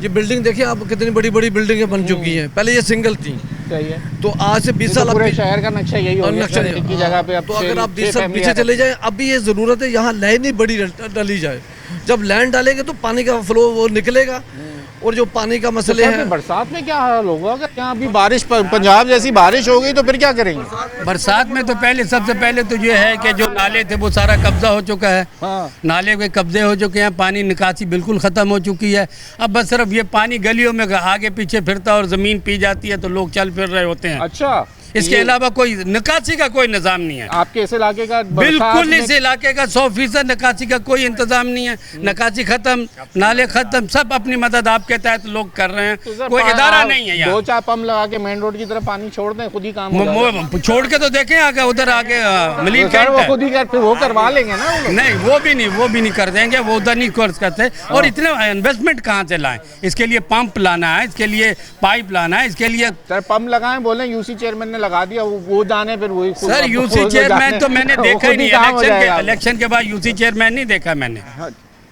ये बिल्डिंग देखिए आप कितनी बड़ी बड़ी बिल्डिंगें बन चुकी हैं, पहले ये सिंगल थी। सही है। तो आज से 20 साल पूरे शहर का नक्शा यही हो गया, नक्शा की जगह पे अब तो अगर आप 20 साल पीछे चले जाए, अभी ये जरूरत है यहाँ लाइन ही बड़ी डली जाए। जब लाइन डालेंगे तो पानी का फ्लो वो निकलेगा, और जो पानी का मसले हैं। बरसात में क्या हाल होगा अगर यहाँ अभी बारिश, पंजाब जैसी बारिश हो गई तो फिर क्या करेंगे? बरसात में तो पहले सबसे पहले तो ये है कि जो नाले थे वो सारा कब्जा हो चुका है। नाले के कब्जे हो चुके हैं, पानी निकासी बिल्कुल ख़त्म हो चुकी है। अब बस सिर्फ ये पानी गलियों में आगे पीछे फिरता और ज़मीन पी जाती है तो लोग चल फिर रहे होते हैं। अच्छा, इसके अलावा कोई निकासी का कोई निज़ाम नहीं है आपके इस इलाके का? बिल्कुल इस इलाके का 100% निकासी का कोई इंतजाम नहीं है। निकासी खत्म, नाले खत्म, सब अपनी मदद आपके तहत लोग कर रहे हैं। कोई इदारा नहीं है यहाँ। 2-4 पंप लगा के मेन रोड की तरफ पानी छोड़ दें, खुद ही काम हो जाएगा। छोड़ के तो देखें आगे, उधर आगे मिली वो खुद ही फिर वो करवा लेंगे ना। नहीं, वो भी नहीं कर देंगे, वो उधर नहीं कोर्स करते। और इतने इन्वेस्टमेंट कहाँ से लाएं? इसके लिए पंप लाना है, इसके लिए पाइप लाना है, इसके लिए सर पंप लगाएं, बोले यूसी चेयरमैन ने लगा दिया, वो जाने फिर वही। सर यूसी चेयरमैन तो मैंने देखा ही नहीं, इलेक्शन के बाद यूसी चेयरमैन नहीं देखा मैंने।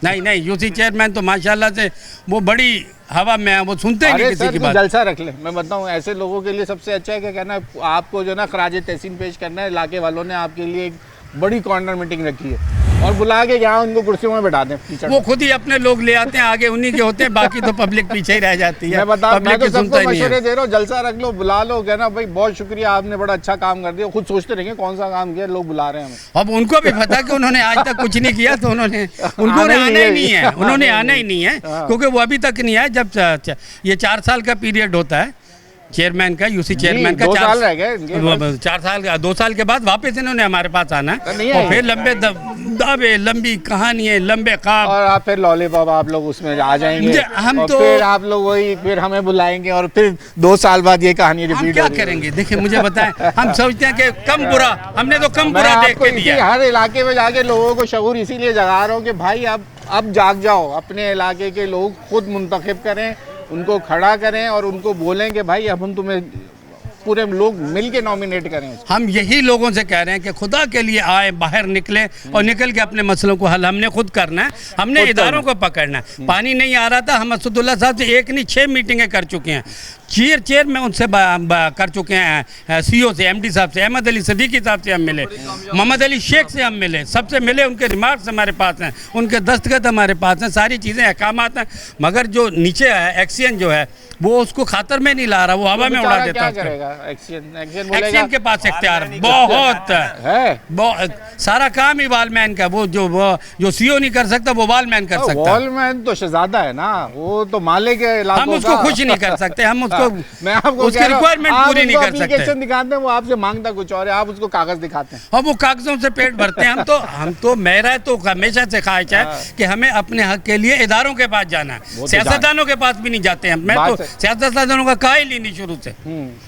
नहीं, यूसी चेयरमैन तो माशाल्लाह से वो बड़ी हवा में है, वो सुनते नहीं किसी की बात। जलसा रख ले, मैं बताऊं ऐसे लोगों के लिए सबसे अच्छा है क्या कहना, आपको जो ना खराज तहसीन पेश करना है। इलाके वालों ने आपके लिए एक बड़ी कॉर्नर मीटिंग रखी है और बुला के यहाँ उनको कुर्सियों में बैठा दें। वो खुद ही अपने लोग ले आते हैं, आगे उन्हीं के होते हैं, बाकी तो पब्लिक पीछे ही रह जाती है। मैं तो सबको मशवरे दे रहा हूँ, जलसा रख लो, बुला लो, कहना भाई बहुत शुक्रिया, आपने बड़ा अच्छा काम कर दिया। खुद सोचते रहेंगे कौन सा काम किया, लोग बुला रहे हैं हमें। अब उनको भी पता कि उन्होंने आज तक कुछ नहीं किया, तो उन्होंने आना ही नहीं है, उन्होंने आना ही नहीं है, क्योंकि वो अभी तक नहीं आए। जब ये 4 साल का पीरियड होता है चेयरमैन का, यूसी चेयरमैन का 2 साल रह गए, 4 साल का, 2 साल के बाद वापस इन्होंने हमारे पास आना है और फिर लंबे दावे, लंबी कहानी है, लंबे ख्वाब, और आप फिर लॉलीपॉप आप लोग उसमें आ जाएंगे। हम और तो फिर आप लोग वही फिर हमें बुलाएंगे और फिर 2 साल बाद ये कहानी रिपीट क्या करेंगे? देखिए मुझे बताएं, हम सोचते हैं कि कम बुरा, हमने तो कम बुरा देख के दिया। हर इलाके में जाके लोगों को शऊर इसीलिए जगा रहा हूँ कि भाई अब जाग जाओ, अपने इलाके के लोग खुद मुंतखब करें, उनको खड़ा करें और उनको बोलें कि भाई अब हम तुम्हें पूरे लोग मिलके नॉमिनेट करें। हम यही लोगों से कह रहे हैं कि खुदा के लिए आए, बाहर निकले और निकल के अपने मसलों को हल हमने खुद करना है, हमने इदारों को पकड़ना है। पानी नहीं आ रहा था, हम असदुल्ला साहब से 1 नहीं 6 मीटिंगें कर चुके हैं, चेयर में उनसे कर चुके हैं, सीओ से, एमडी साहब से, अहमद अली सदीकी साहब से हम मिले, मोहम्मद अली शेख से हम मिले, सबसे मिले, उनके रिमार्क्स हमारे पास हैं, उनके दस्तखत हमारे पास हैं, सारी चीज़ें अहकामात हैं। मगर जो नीचे है एक्सियन जो है वो उसको खातर में नहीं ला रहा, वो हवा में उड़ा देता है। एक्सियन के पास इख्तियार बहुत है, सारा काम ही वालमैन का, वो जो सीओ नहीं कर सकता वो वालमैन कर सकता। वालमैन तो शहजादा है ना, वो तो मालिक है इलाकों हम उसको खुश नहीं कर सकते, हम उसको मैं आपको उसकी रिक्वायरमेंट पूरी नहीं कर सकते। एप्लीकेशन दिखाते हैं, वो आपसे मांगता कुछ और है, आप उसको कागज दिखाते हैं और वो कागजों से पेट भरते हैं। हम तो मेरा तो हमेशा से ख्वाहिश है कि हमें अपने हक के लिए इदारों के पास जाना है, सियासतदानों के पास भी नहीं जाते हैं। मैं तो सियासतदानों का कायल ही नहीं शुरू से।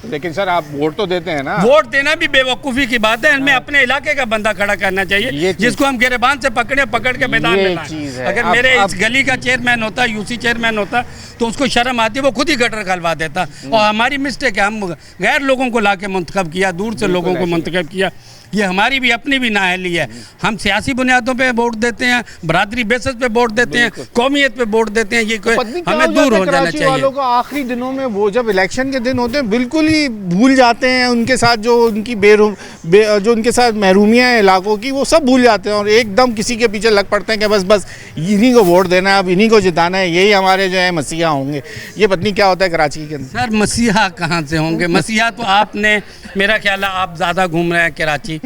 लेकिन सर आप वोट तो देते हैं ना? वोट देना भी बेवकूफ़ी की बात है, हमें अपने इलाके का बंदा खड़ा करना चाहिए, जिसको हम गिरबान से पकड़ के मैदान में लाएं। अगर मेरे इस गली का चेयरमैन होता, यूसी चेयरमैन होता, तो उसको शर्म आती, वो खुद ही गटर खलवा देता। और हमारी मिस्टेक है, हम गैर लोगों को लाके मुंतखब किया, दूर से लोगों को मुंतखब किया, ये हमारी भी अपनी भी नाअहली है। हम सियासी बुनियादों पे वोट देते हैं, बरादरी बेसिस पे वोट देते हैं, कौमियत पे वोट देते हैं, ये हमें दूर हो जाना चाहिए। वालों को आखिरी दिनों में वो जब इलेक्शन के दिन होते हैं बिल्कुल ही भूल जाते हैं, उनके साथ जो उनकी जो उनके साथ महरूमियाँ हैं इलाकों की, वो सब भूल जाते हैं और एकदम किसी के पीछे लग पड़ते हैं कि बस इन्हीं को वोट देना है, अब इन्हीं को जिताना है, यही हमारे जो है मसीहा होंगे। ये पत्नी क्या होता है कराची के अंदर? सर मसीहा कहाँ से होंगे? मसीहा तो आपने, मेरा ख्याल है आप ज़्यादा घूम रहे हैं कराची।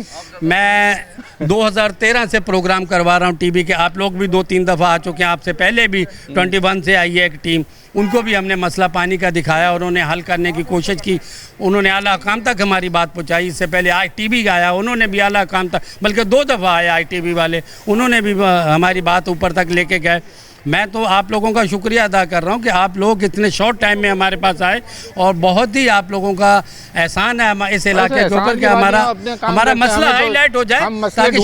मैं 2013 से प्रोग्राम करवा रहा हूँ टीवी के, आप लोग भी 2-3 दफ़ा आ चुके हैं, आपसे पहले भी 21 से आई है एक टीम, उनको भी हमने मसला पानी का दिखाया और उन्होंने हल करने की कोशिश की, उन्होंने आला हुकाम तक हमारी बात पहुँचाई। इससे पहले ITV आया, उन्होंने भी आला हुकाम तक, बल्कि 2 दफ़ा आया ITV वाले, उन्होंने भी हमारी बात ऊपर तक लेके गए मैं तो आप लोगों का शुक्रिया अदा कर रहा हूँ कि आप लोग इतने शॉर्ट टाइम में हमारे पास आए और बहुत ही आप लोगों का एहसान है इस इलाके के ऊपर कि हमारा मसला हाईलाइट हो जाए ताकि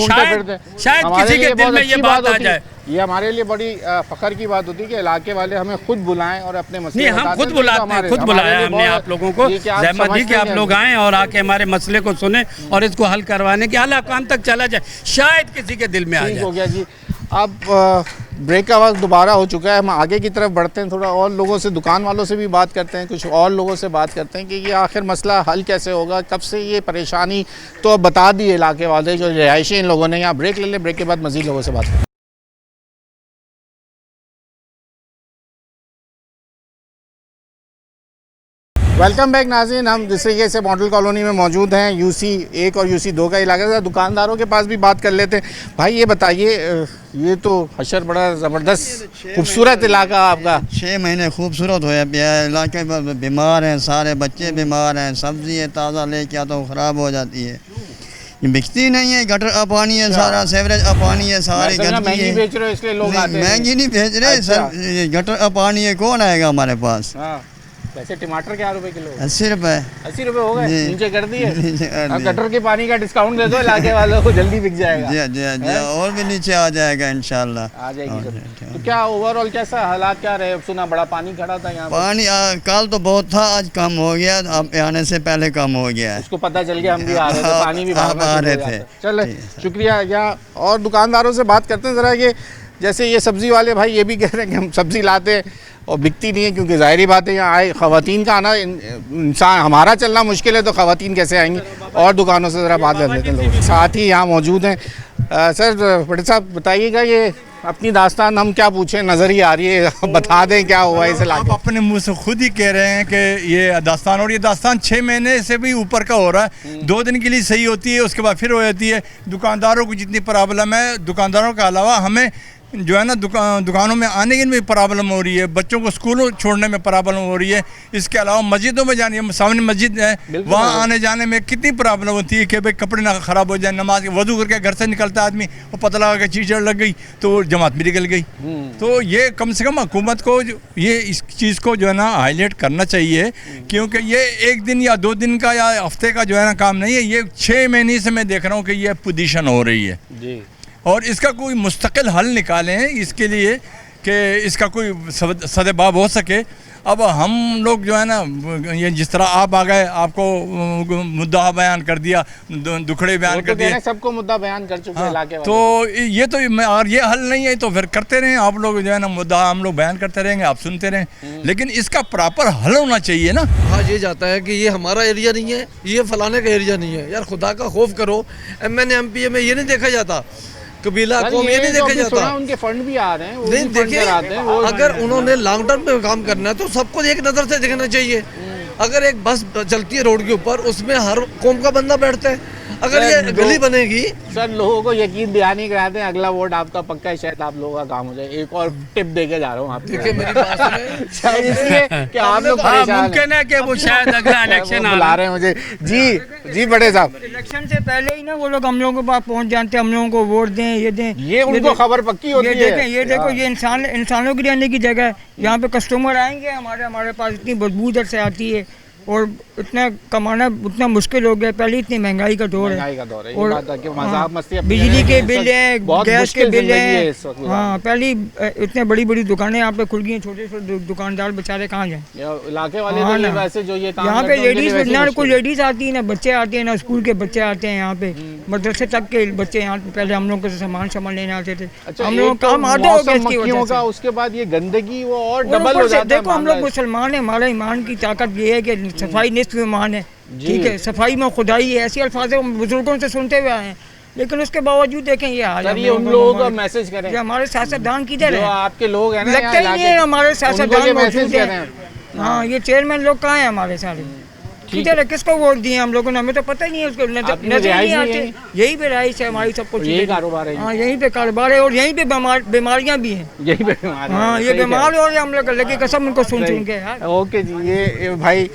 शायद किसी के दिल में ये बात आ जाए। ये हमारे लिए बड़ी फख्र की बात होती है कि इलाके वाले हमें खुद बुलाएं और अपने मसले हम खुद बुलाते हैं, खुद बुलाया हमने आप लोगों को, जहमत दी कि आप लोग आएँ और आके हमारे मसले को सुने और इसको हल करवाने के आला काम तक चला जाए, शायद किसी के दिल में आ जाए। हो गया जी। अब ब्रेक का वक्त दोबारा हो चुका है, हम आगे की तरफ बढ़ते हैं, थोड़ा और लोगों से, दुकान वालों से भी बात करते हैं, कुछ और लोगों से बात करते हैं कि ये आखिर मसला हल कैसे होगा, कब से ये परेशानी तो अब बता दी इलाके वाले जो रिहायशी इन लोगों ने। यहाँ ब्रेक ले लें, ब्रेक के बाद मज़ीद लोगों से बात करें। वेलकम बैक नाज़रीन, हम जिस तरीके से मॉडल कॉलोनी में मौजूद हैं, यूसी 1 और यूसी 2 का इलाका है। दुकानदारों के पास भी बात कर लेते हैं। भाई ये बताइए, ये तो हशर बड़ा ज़बरदस्त खूबसूरत इलाका आपका। 6 महीने खूबसूरत होया पिया है, इलाके में बीमार हैं, सारे बच्चे बीमार हैं, सब्ज़ी है ताज़ा लेके आता हूँ ख़राब हो जाती है, ये बिकती नहीं है, गटर का पानी है सारा, सेवरेज का पानी है, सारी गंदगी है। बेच रहे हो इसलिए लोग आते हैं। महंगी नहीं बेच रहे सर, गटर का पानी है, कौन आएगा हमारे पास। वैसे टमाटर क्या रुपए किलो? 80 रुपए। 80 रुपए हो गए, नीचे कर दिए। अब गटर के पानी का डिस्काउंट दे दो इलाके वालों को, जल्दी बिक जाएगा। जी और भी नीचे आ जाएगा इंशाल्लाह, आ जाएगी। तो क्या ओवरऑल कैसा हालात क्या रहे? सुना बड़ा पानी खड़ा था यहाँ पानी, कल तो बहुत था, आज कम हो गया, अब आने से पहले कम हो गया है। उसको पता चल गया, हम भी आ रहे थे, पानी भी आ रहे थे। चले शुक्रिया। या और दुकानदारों से बात करते हैं ज़रा। ये जैसे ये सब्ज़ी वाले भाई ये भी कह रहे हैं कि हम सब्ज़ी लाते हैं और बिकती नहीं है, क्योंकि ज़ाहिरी बात है यहाँ आए ख़वातीन का आना, इंसान हमारा चलना मुश्किल है तो ख़वातीन कैसे आएंगी। और दुकानों से ज़रा बात कर लेते हैं लोग, साथ ही यहाँ मौजूद हैं। सर बड़े साहब बताइएगा, ये अपनी दास्तान हम क्या पूछें, नज़र ही आ रही है, बता दें क्या हुआ इस इलाके। आप अपने मुँह से खुद ही कह रहे हैं कि ये दास्तान, और ये दास्तान 6 महीने से भी ऊपर का हो रहा है। 2 दिन के लिए सही होती है, उसके बाद फिर हो जाती है। दुकानदारों को जितनी प्रॉब्लम है, दुकानदारों के अलावा हमें जो है ना दुकानों में आने की भी प्रॉब्लम हो रही है, बच्चों को स्कूलों छोड़ने में प्रॉब्लम हो रही है। इसके अलावा मस्जिदों में जाने, सामने मस्जिद है, वहाँ आने जाने में कितनी प्रॉब्लम होती है कि भाई कपड़े ना ख़राब हो जाए, नमाज वज़ू करके घर से निकलता आदमी और पता लगा कि चीज़ लग गई तो जमात भी निकल गई। तो ये कम से कम हुकूमत को ये इस चीज़ को जो है ना हाईलाइट करना चाहिए, क्योंकि ये 1 दिन या 2 दिन का या हफ्ते का जो है ना काम नहीं है, ये 6 महीने से मैं देख रहा हूँ कि ये पोजीशन हो रही है जी। और इसका कोई मुस्तकिल हल निकालें इसके लिए कि इसका कोई सदेबाब हो सके। अब हम लोग जो है ना, ये जिस तरह आप आ गए, आपको मुद्दा बयान कर दिया, दुखड़े बयान कर दिए, सबको मुद्दा बयान कर चुके हैं इलाके वाले। तो ये तो और ये हल नहीं है, तो फिर करते रहें आप लोग जो है ना, मुद्दा हम लोग बयान करते रहेंगे, आप सुनते रहें, लेकिन इसका प्रॉपर हल होना चाहिए ना। हाँ, ये जाता है कि ये हमारा एरिया नहीं है, ये फलाने का एरिया नहीं है। यार खुदा का खौफ करो, MNA MPA में ये नहीं देखा जाता, कबीला कौम ये नहीं देखा जाता। उनके फंड भी आ रहे हैं, नहीं देखिए, अगर उन्होंने लॉन्ग टर्म पे काम करना है तो सबको एक नज़र से देखना चाहिए। अगर एक बस चलती है रोड के ऊपर, उसमें हर कौम का बंदा बैठता है, अगर ये गली बनेगी। सर लोगों को यकीन दहानी कराते हैं, अगला वोट आपका पक्का है, शायद आप लोगों का काम हो जाए। एक और टिप देके जा रहा हूँ आपको, देखिए मेरी बात सुने, इसलिए कि आप लोग मुमकिन है कि वो शायद अगला इलेक्शन बुला रहे हैं मुझे। जी बड़े साहब, इलेक्शन से पहले ही ना वो लोग हम लोगों के पास पहुंच जाते हैं, हम लोगों को वोट दें, ये दें, ये उनको खबर पक्की होती है। ये देखो, ये इंसानों की रहने की जगह है, यहाँ पे कस्टमर आएंगे हमारे पास, इतनी बदबू इधर से आती है और इतना कमाना उतना मुश्किल हो गया। पहले इतनी महंगाई का दौर है, और बिजली के बिल हैं, गैस के बिल हैं। हाँ, पहले इतने बड़ी बड़ी दुकानें यहाँ पे खुल गई हैं, छोटे छोटे दुकानदार बेचारे कहाँ जाएं। इलाके वाले तो वैसे जो ये काम यहाँ पे लेडीज, ना कोई लेडीज आती है, ना बच्चे आते हैं, ना स्कूल के बच्चे आते हैं यहाँ पे, मदरसे तक के बच्चे यहाँ पे पहले हम लोग को सामान लेने आते थे। हम लोग काम आते हो गए इसकी वजह से। उसके बाद ये गंदगी वो और डबल हो जाता है। देखो हम लोग मुसलमान हैं, हमारा ईमान की ताकत ये है कि सफाई निस्फ ईमान है, ठीक है, सफाई में खुदाई है, ऐसे अल्फाज हम बुजुर्गों से सुनते हुए आए हैं, लेकिन उसके बावजूद देखें ये हाल है। उन लोगों को मैसेज करें, हमारे सियासतदान किधर है, आपके लोग हैं ना, लगता ही नहीं है हमारे सियासतदान मौजूद हैं। हाँ, ये चेयरमैन लोग कहाँ हैं हमारे सारे, किधर है, किसको वोट दिए हम लोगों ने, हमें तो पता ही नहीं है, उसको नजर नहीं आते। यही पे राइश है हमारी, सब कुछ यही कारोबार है। हाँ, यहीं पे कारोबार है और यहीं पे बीमारियाँ भी हैं, यही पे बीमार। हाँ, ये बीमार हो रहे हम लोग, लगे कसम उनको सुन के यार। ओके जी, ये भाई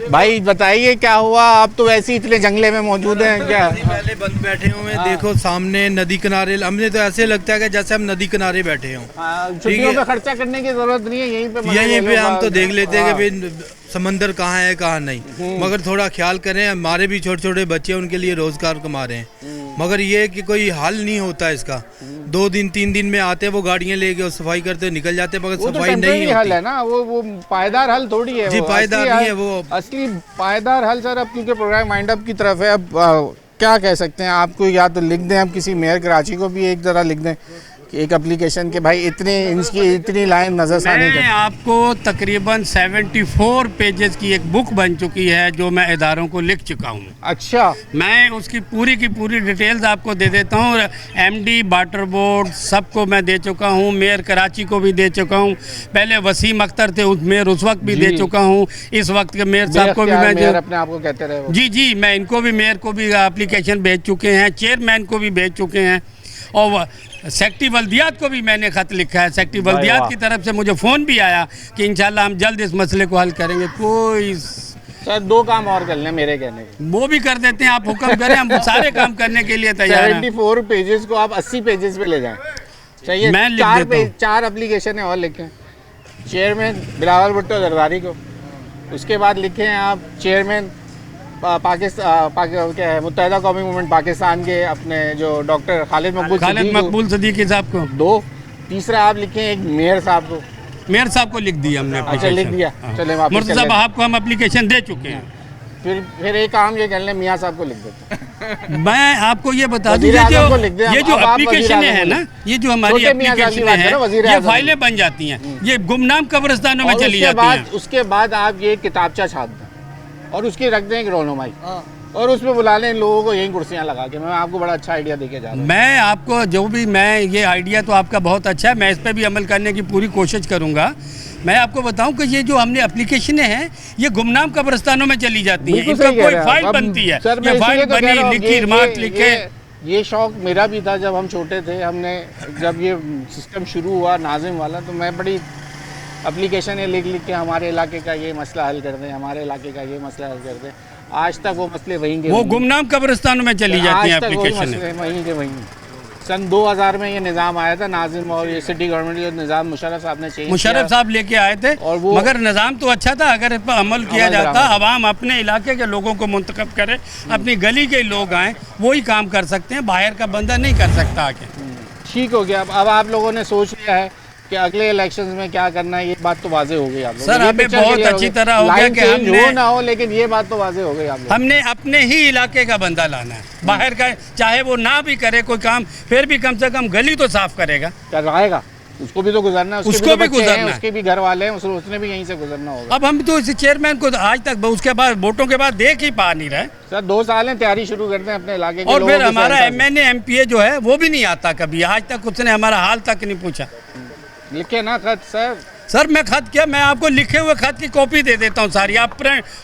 भाई बताइए क्या हुआ, आप तो वैसे ही इतने जंगले में मौजूद हैं क्या? पहले बंद बैठे हुए हैं, देखो सामने नदी किनारे, हमने तो ऐसे लगता है कि जैसे हम नदी किनारे बैठे हों। छुट्टियों पे खर्चा करने की जरूरत नहीं है, यहीं पे हम तो देख लेते हैं कि भाई समंदर कहाँ है कहाँ नहीं, मगर थोड़ा ख्याल करें, हमारे भी छोटे छोटे बच्चे उनके लिए रोजगार कमा रहे हैं, मगर ये कि कोई हल नहीं होता इसका। 2 दिन 3 दिन में आते वो गाड़ियाँ लेके और सफाई करते निकल जाते, मगर सफाई नहीं हल है ना, वो पायदार हल थोड़ी है जी, पायदार नहीं है वो असली पायदार हल। सर अब क्योंकि प्रोग्राम वाइंड अप की तरफ है, अब क्या कह सकते हैं, आपको या तो लिख दें, अब किसी मेयर कराची को भी एक तरह लिख दें कि एक एप्लीकेशन के भाई इतने इंच की इतनी लाइन नजरसानी मैं आपको तकरीबन 74 पेजेस की एक बुक बन चुकी है जो मैं इदारों को लिख चुका हूँ। अच्छा, मैं उसकी पूरी की पूरी डिटेल्स आपको दे देता हूँ। MD वाटर बोर्ड सबको मैं दे चुका हूँ, मेयर कराची को भी दे चुका हूँ, पहले वसीम अख्तर थे मेयर उस वक्त भी दे चुका हूँ, इस वक्त के मेयर साहब को भी मैं अपने आप को कहते रहे जी मैं इनको भी मेयर को भी एप्लीकेशन भेज चुके हैं, चेयरमैन को भी भेज चुके हैं, और सेक्रेटरी बल्दियात को भी मैंने ख़त लिखा है। सेक्रेटरी बल्दियात की तरफ से मुझे फ़ोन भी आया कि इंशाल्लाह हम जल्द इस मसले को हल करेंगे। कोई सर 2 काम और कर लें मेरे कहने के, वो भी कर देते हैं, आप हुक्म करें, हम सारे काम करने के लिए तैयार हैं। 74 पेजेस को आप 80 पेजेस पे ले जाएं, चाहिए मैं 4 एप्लीकेशन है और लिखें। चेयरमैन बिलावल भुट्टो जरदारी को, उसके बाद लिखें आप चेयरमैन क्या है मुत्तहिदा कौमी मूवमेंट पाकिस्तान के अपने जो डॉक्टर खालिद मकबूल सदीकी साहब को 2, तीसरा आप लिखें एक मेयर साहब को, मेयर साहब को लिख दिया हमने। अच्छा लिख दिया, चले मुर्तज़ा साहब आपको हम एप्लीकेशन दे चुके हैं। फिर एक काम ये कर लें, मियाँ साहब को लिख देते मैं आपको ये बता दूं, ये जो एप्लीकेशन है ना, ये जो हमारी एप्लीकेशन है, ये फाइलें बन जाती हैं, ये गुमनाम कब्रिस्तानों में चली जाती हैं। उसके बाद आप ये किताबचा छाप दें और उसकी रख दें एक रोनुमाई, और उसमें बुला लें लोगों को, यहीं कुर्सियां लगा के। मैं आपको बड़ा अच्छा आइडिया देके जा रहा हूँ। मैं आपको जो भी ये आइडिया तो आपका बहुत अच्छा है, मैं इस पर भी अमल करने की पूरी कोशिश करूँगा। मैं आपको बताऊं कि ये जो हमने एप्लीकेशनें हैं ये गुमनाम कब्रिस्तानों में चली जाती हैं, इनका कोई फाइल बनती है, ये फाइल बनी, लिखी, रिमार्क लिखे। ये शौक मेरा भी था जब हम छोटे थे, हमने जब ये सिस्टम शुरू हुआ नाजिम वाला, तो मैं बड़ी एप्लीकेशन लिख के हमारे इलाके का ये मसला हल कर दें, हमारे इलाके का ये मसला हल कर दें। आज तक वो मसले वहीं के, वो गुमनाम कब्रिस्तानों में चली जाती हैं एप्लीकेशन, वहीं के वहीं। सन 2000 में ये निज़ाम आया था नाजिम, और ये सिटी गवर्नमेंट जो निज़ाम मुशर्रफ साहब ने चेंज, मुशर्रफ साहब लेके आए थे, और वो मगर निज़ाम तो अच्छा था अगर इस पर अमल किया जाता, अवाम अपने इलाके के लोगों को मुंतखब करे, अपनी गली के लोग आएँ, वही काम कर सकते हैं, बाहर का बंदा नहीं कर सकता आके। ठीक हो गया, अब आप लोगों ने सोच लिया है कि अगले इलेक्शंस में क्या करना है, ये बात तो वाजे हो गई आप लोगों। सर हमें बहुत अच्छी तरह हो गया कि हमने हो ना हो, लेकिन ये बात तो वाजे हो गई आप लोगों। हमने अपने ही इलाके का बंदा लाना है, बाहर का चाहे वो ना भी करे कोई काम, फिर भी कम से कम गली तो साफ करेगा, करवाएगा, उसको भी तो गुजरना है, उसको भी गुजरना है, उसके भी घर वाले हैं, उसने भी यहीं से गुजरना होगा। अब हम तो इस चेयरमैन को आज तक उसके बाद वोटों के बाद देख ही पा नहीं रहे। सर 2 साल हैं, तैयारी शुरू करते हैं अपने इलाके के, और फिर हमारा MNA MPA जो है वो भी नहीं आता कभी, आज तक उसने हमारा हाल तक नहीं पूछा। लिखे ना खत सर मैं खत क्या, मैं आपको लिखे हुए खत की कॉपी दे देता हूँ सारी, आप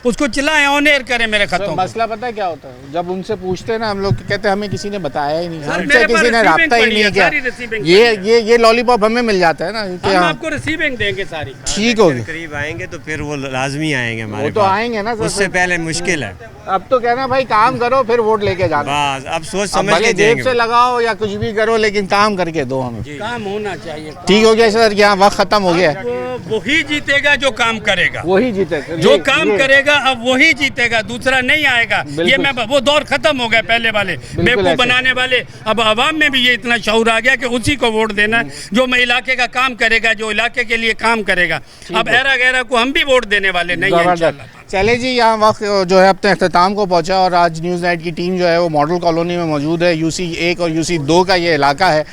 उसको चलाएं, ऑन एयर करें मेरे खतों। मसला पता है क्या होता है, जब उनसे पूछते हैं ना हम लोग, कहते हैं हमें किसी ने बताया ही नहीं, हमसे किसी ने राब्ता ही नहीं किया। ये लॉलीपॉप हमें मिल जाता है ना, हम आपको रिसीविंग देंगे सारी। ठीक होगी, करीब आएंगे तो फिर वो लाजमी आएंगे हमारे, वो तो आएंगे ना, उससे पहले मुश्किल है। अब तो कहना भाई काम करो फिर वोट लेके जाना, बस अब सोच समझ के जेब से लगाओ या कुछ भी करो, लेकिन काम करके दो, हमें काम होना चाहिए। ठीक हो गया सर, यहाँ वक्त खत्म हो गया। वही जीतेगा जो काम करेगा, वही जीतेगा जो काम करेगा, अब वही जीतेगा, दूसरा नहीं आएगा। ये मैं वो दौर खत्म हो गया पहले वाले बेवकूफ बनाने वाले, अब अवाम में भी ये इतना शऊर आ गया कि उसी को वोट देना है जो मैं इलाके का काम करेगा, जो इलाके के लिए काम करेगा। अब ऐरा गैरा को हम भी वोट देने वाले नहीं है इंशाल्लाह। चले जी, यहाँ वक्त जो है अपने अख्ताम को पहुँचा, और आज न्यूज़ नाइट की टीम जो है वो मॉडल कॉलोनी में मौजूद है। UC 1 और UC 2 का ये इलाका है,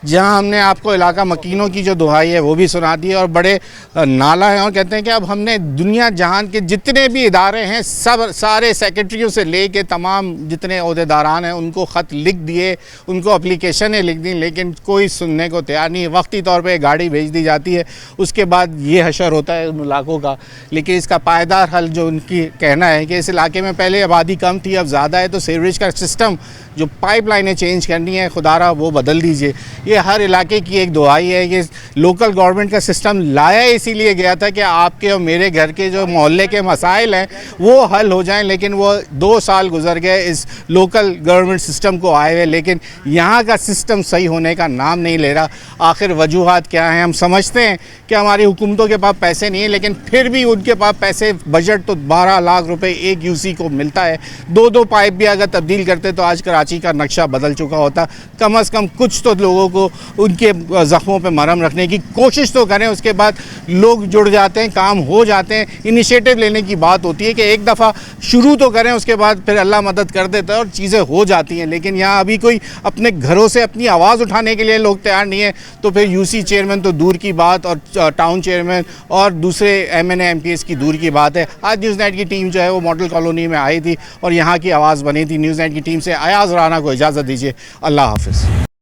जहाँ हमने आपको इलाका मकीनों की जो दुहाई है वो भी सुना दी है, और बड़े नाला है, और कहते हैं कि अब हमने दुनिया जहान के जितने भी इदारे हैं, सब सारे सेक्रेटरियों से ले के तमाम जितने ओहदेदारान हैं उनको ख़त लिख दिए, उनको एप्लीकेशनें लिख दी, लेकिन कोई सुनने को तैयार नहीं है। वक्ती तौर पर गाड़ी भेज दी जाती है, उसके बाद ये हशर होता है उन इलाकों का। लेकिन इसका पायदार हल जो उनकी कहना है कि इस इलाके में पहले आबादी कम थी, अब ज़्यादा है, तो सीवरेज का सिस्टम जो पाइपलाइनें चेंज करनी है खुदारा वो बदल दीजिए। ये ये हर इलाके की एक दुआई है। ये लोकल गवर्नमेंट का सिस्टम लाया इसीलिए गया था कि आपके और मेरे घर के जो मोहल्ले के मसाइल हैं वो हल हो जाएं, लेकिन वो 2 साल गुजर गए इस लोकल गवर्नमेंट सिस्टम को आए हुए, लेकिन यहाँ का सिस्टम सही होने का नाम नहीं ले रहा। आखिर वजूहात क्या हैं? हम समझते हैं कि हमारी हुकूमतों के पास पैसे नहीं है, लेकिन फिर भी उनके पास पैसे, बजट तो 12 लाख रुपए एक यूसी को मिलता है। 2-2 पाइप भी अगर तब्दील करते तो आज कराची का नक्शा बदल चुका होता। कम से कम कुछ तो लोगों को उनके ज़ख्मों पे मरहम रखने की कोशिश तो करें। उसके बाद लोग जुड़ जाते हैं, काम हो जाते हैं। इनिशिएटिव लेने की बात होती है कि एक दफ़ा शुरू तो करें, उसके बाद फिर अल्लाह मदद कर देता है और चीज़ें हो जाती हैं। लेकिन यहाँ अभी कोई अपने घरों से अपनी आवाज़ उठाने के लिए लोग तैयार नहीं है, तो फिर यूसी चेयरमैन तो दूर की बात, और टाउन चेयरमैन और दूसरे MNA MPs की दूर की बात है। आज न्यूज़ नाइट की टीम जो है वो मॉडल कॉलोनी में आई थी और यहाँ की आवाज़ बनी थी। न्यूज़ नाइट की टीम से अयाज राना को इजाज़त दीजिए। अल्लाह हाफ़िज़।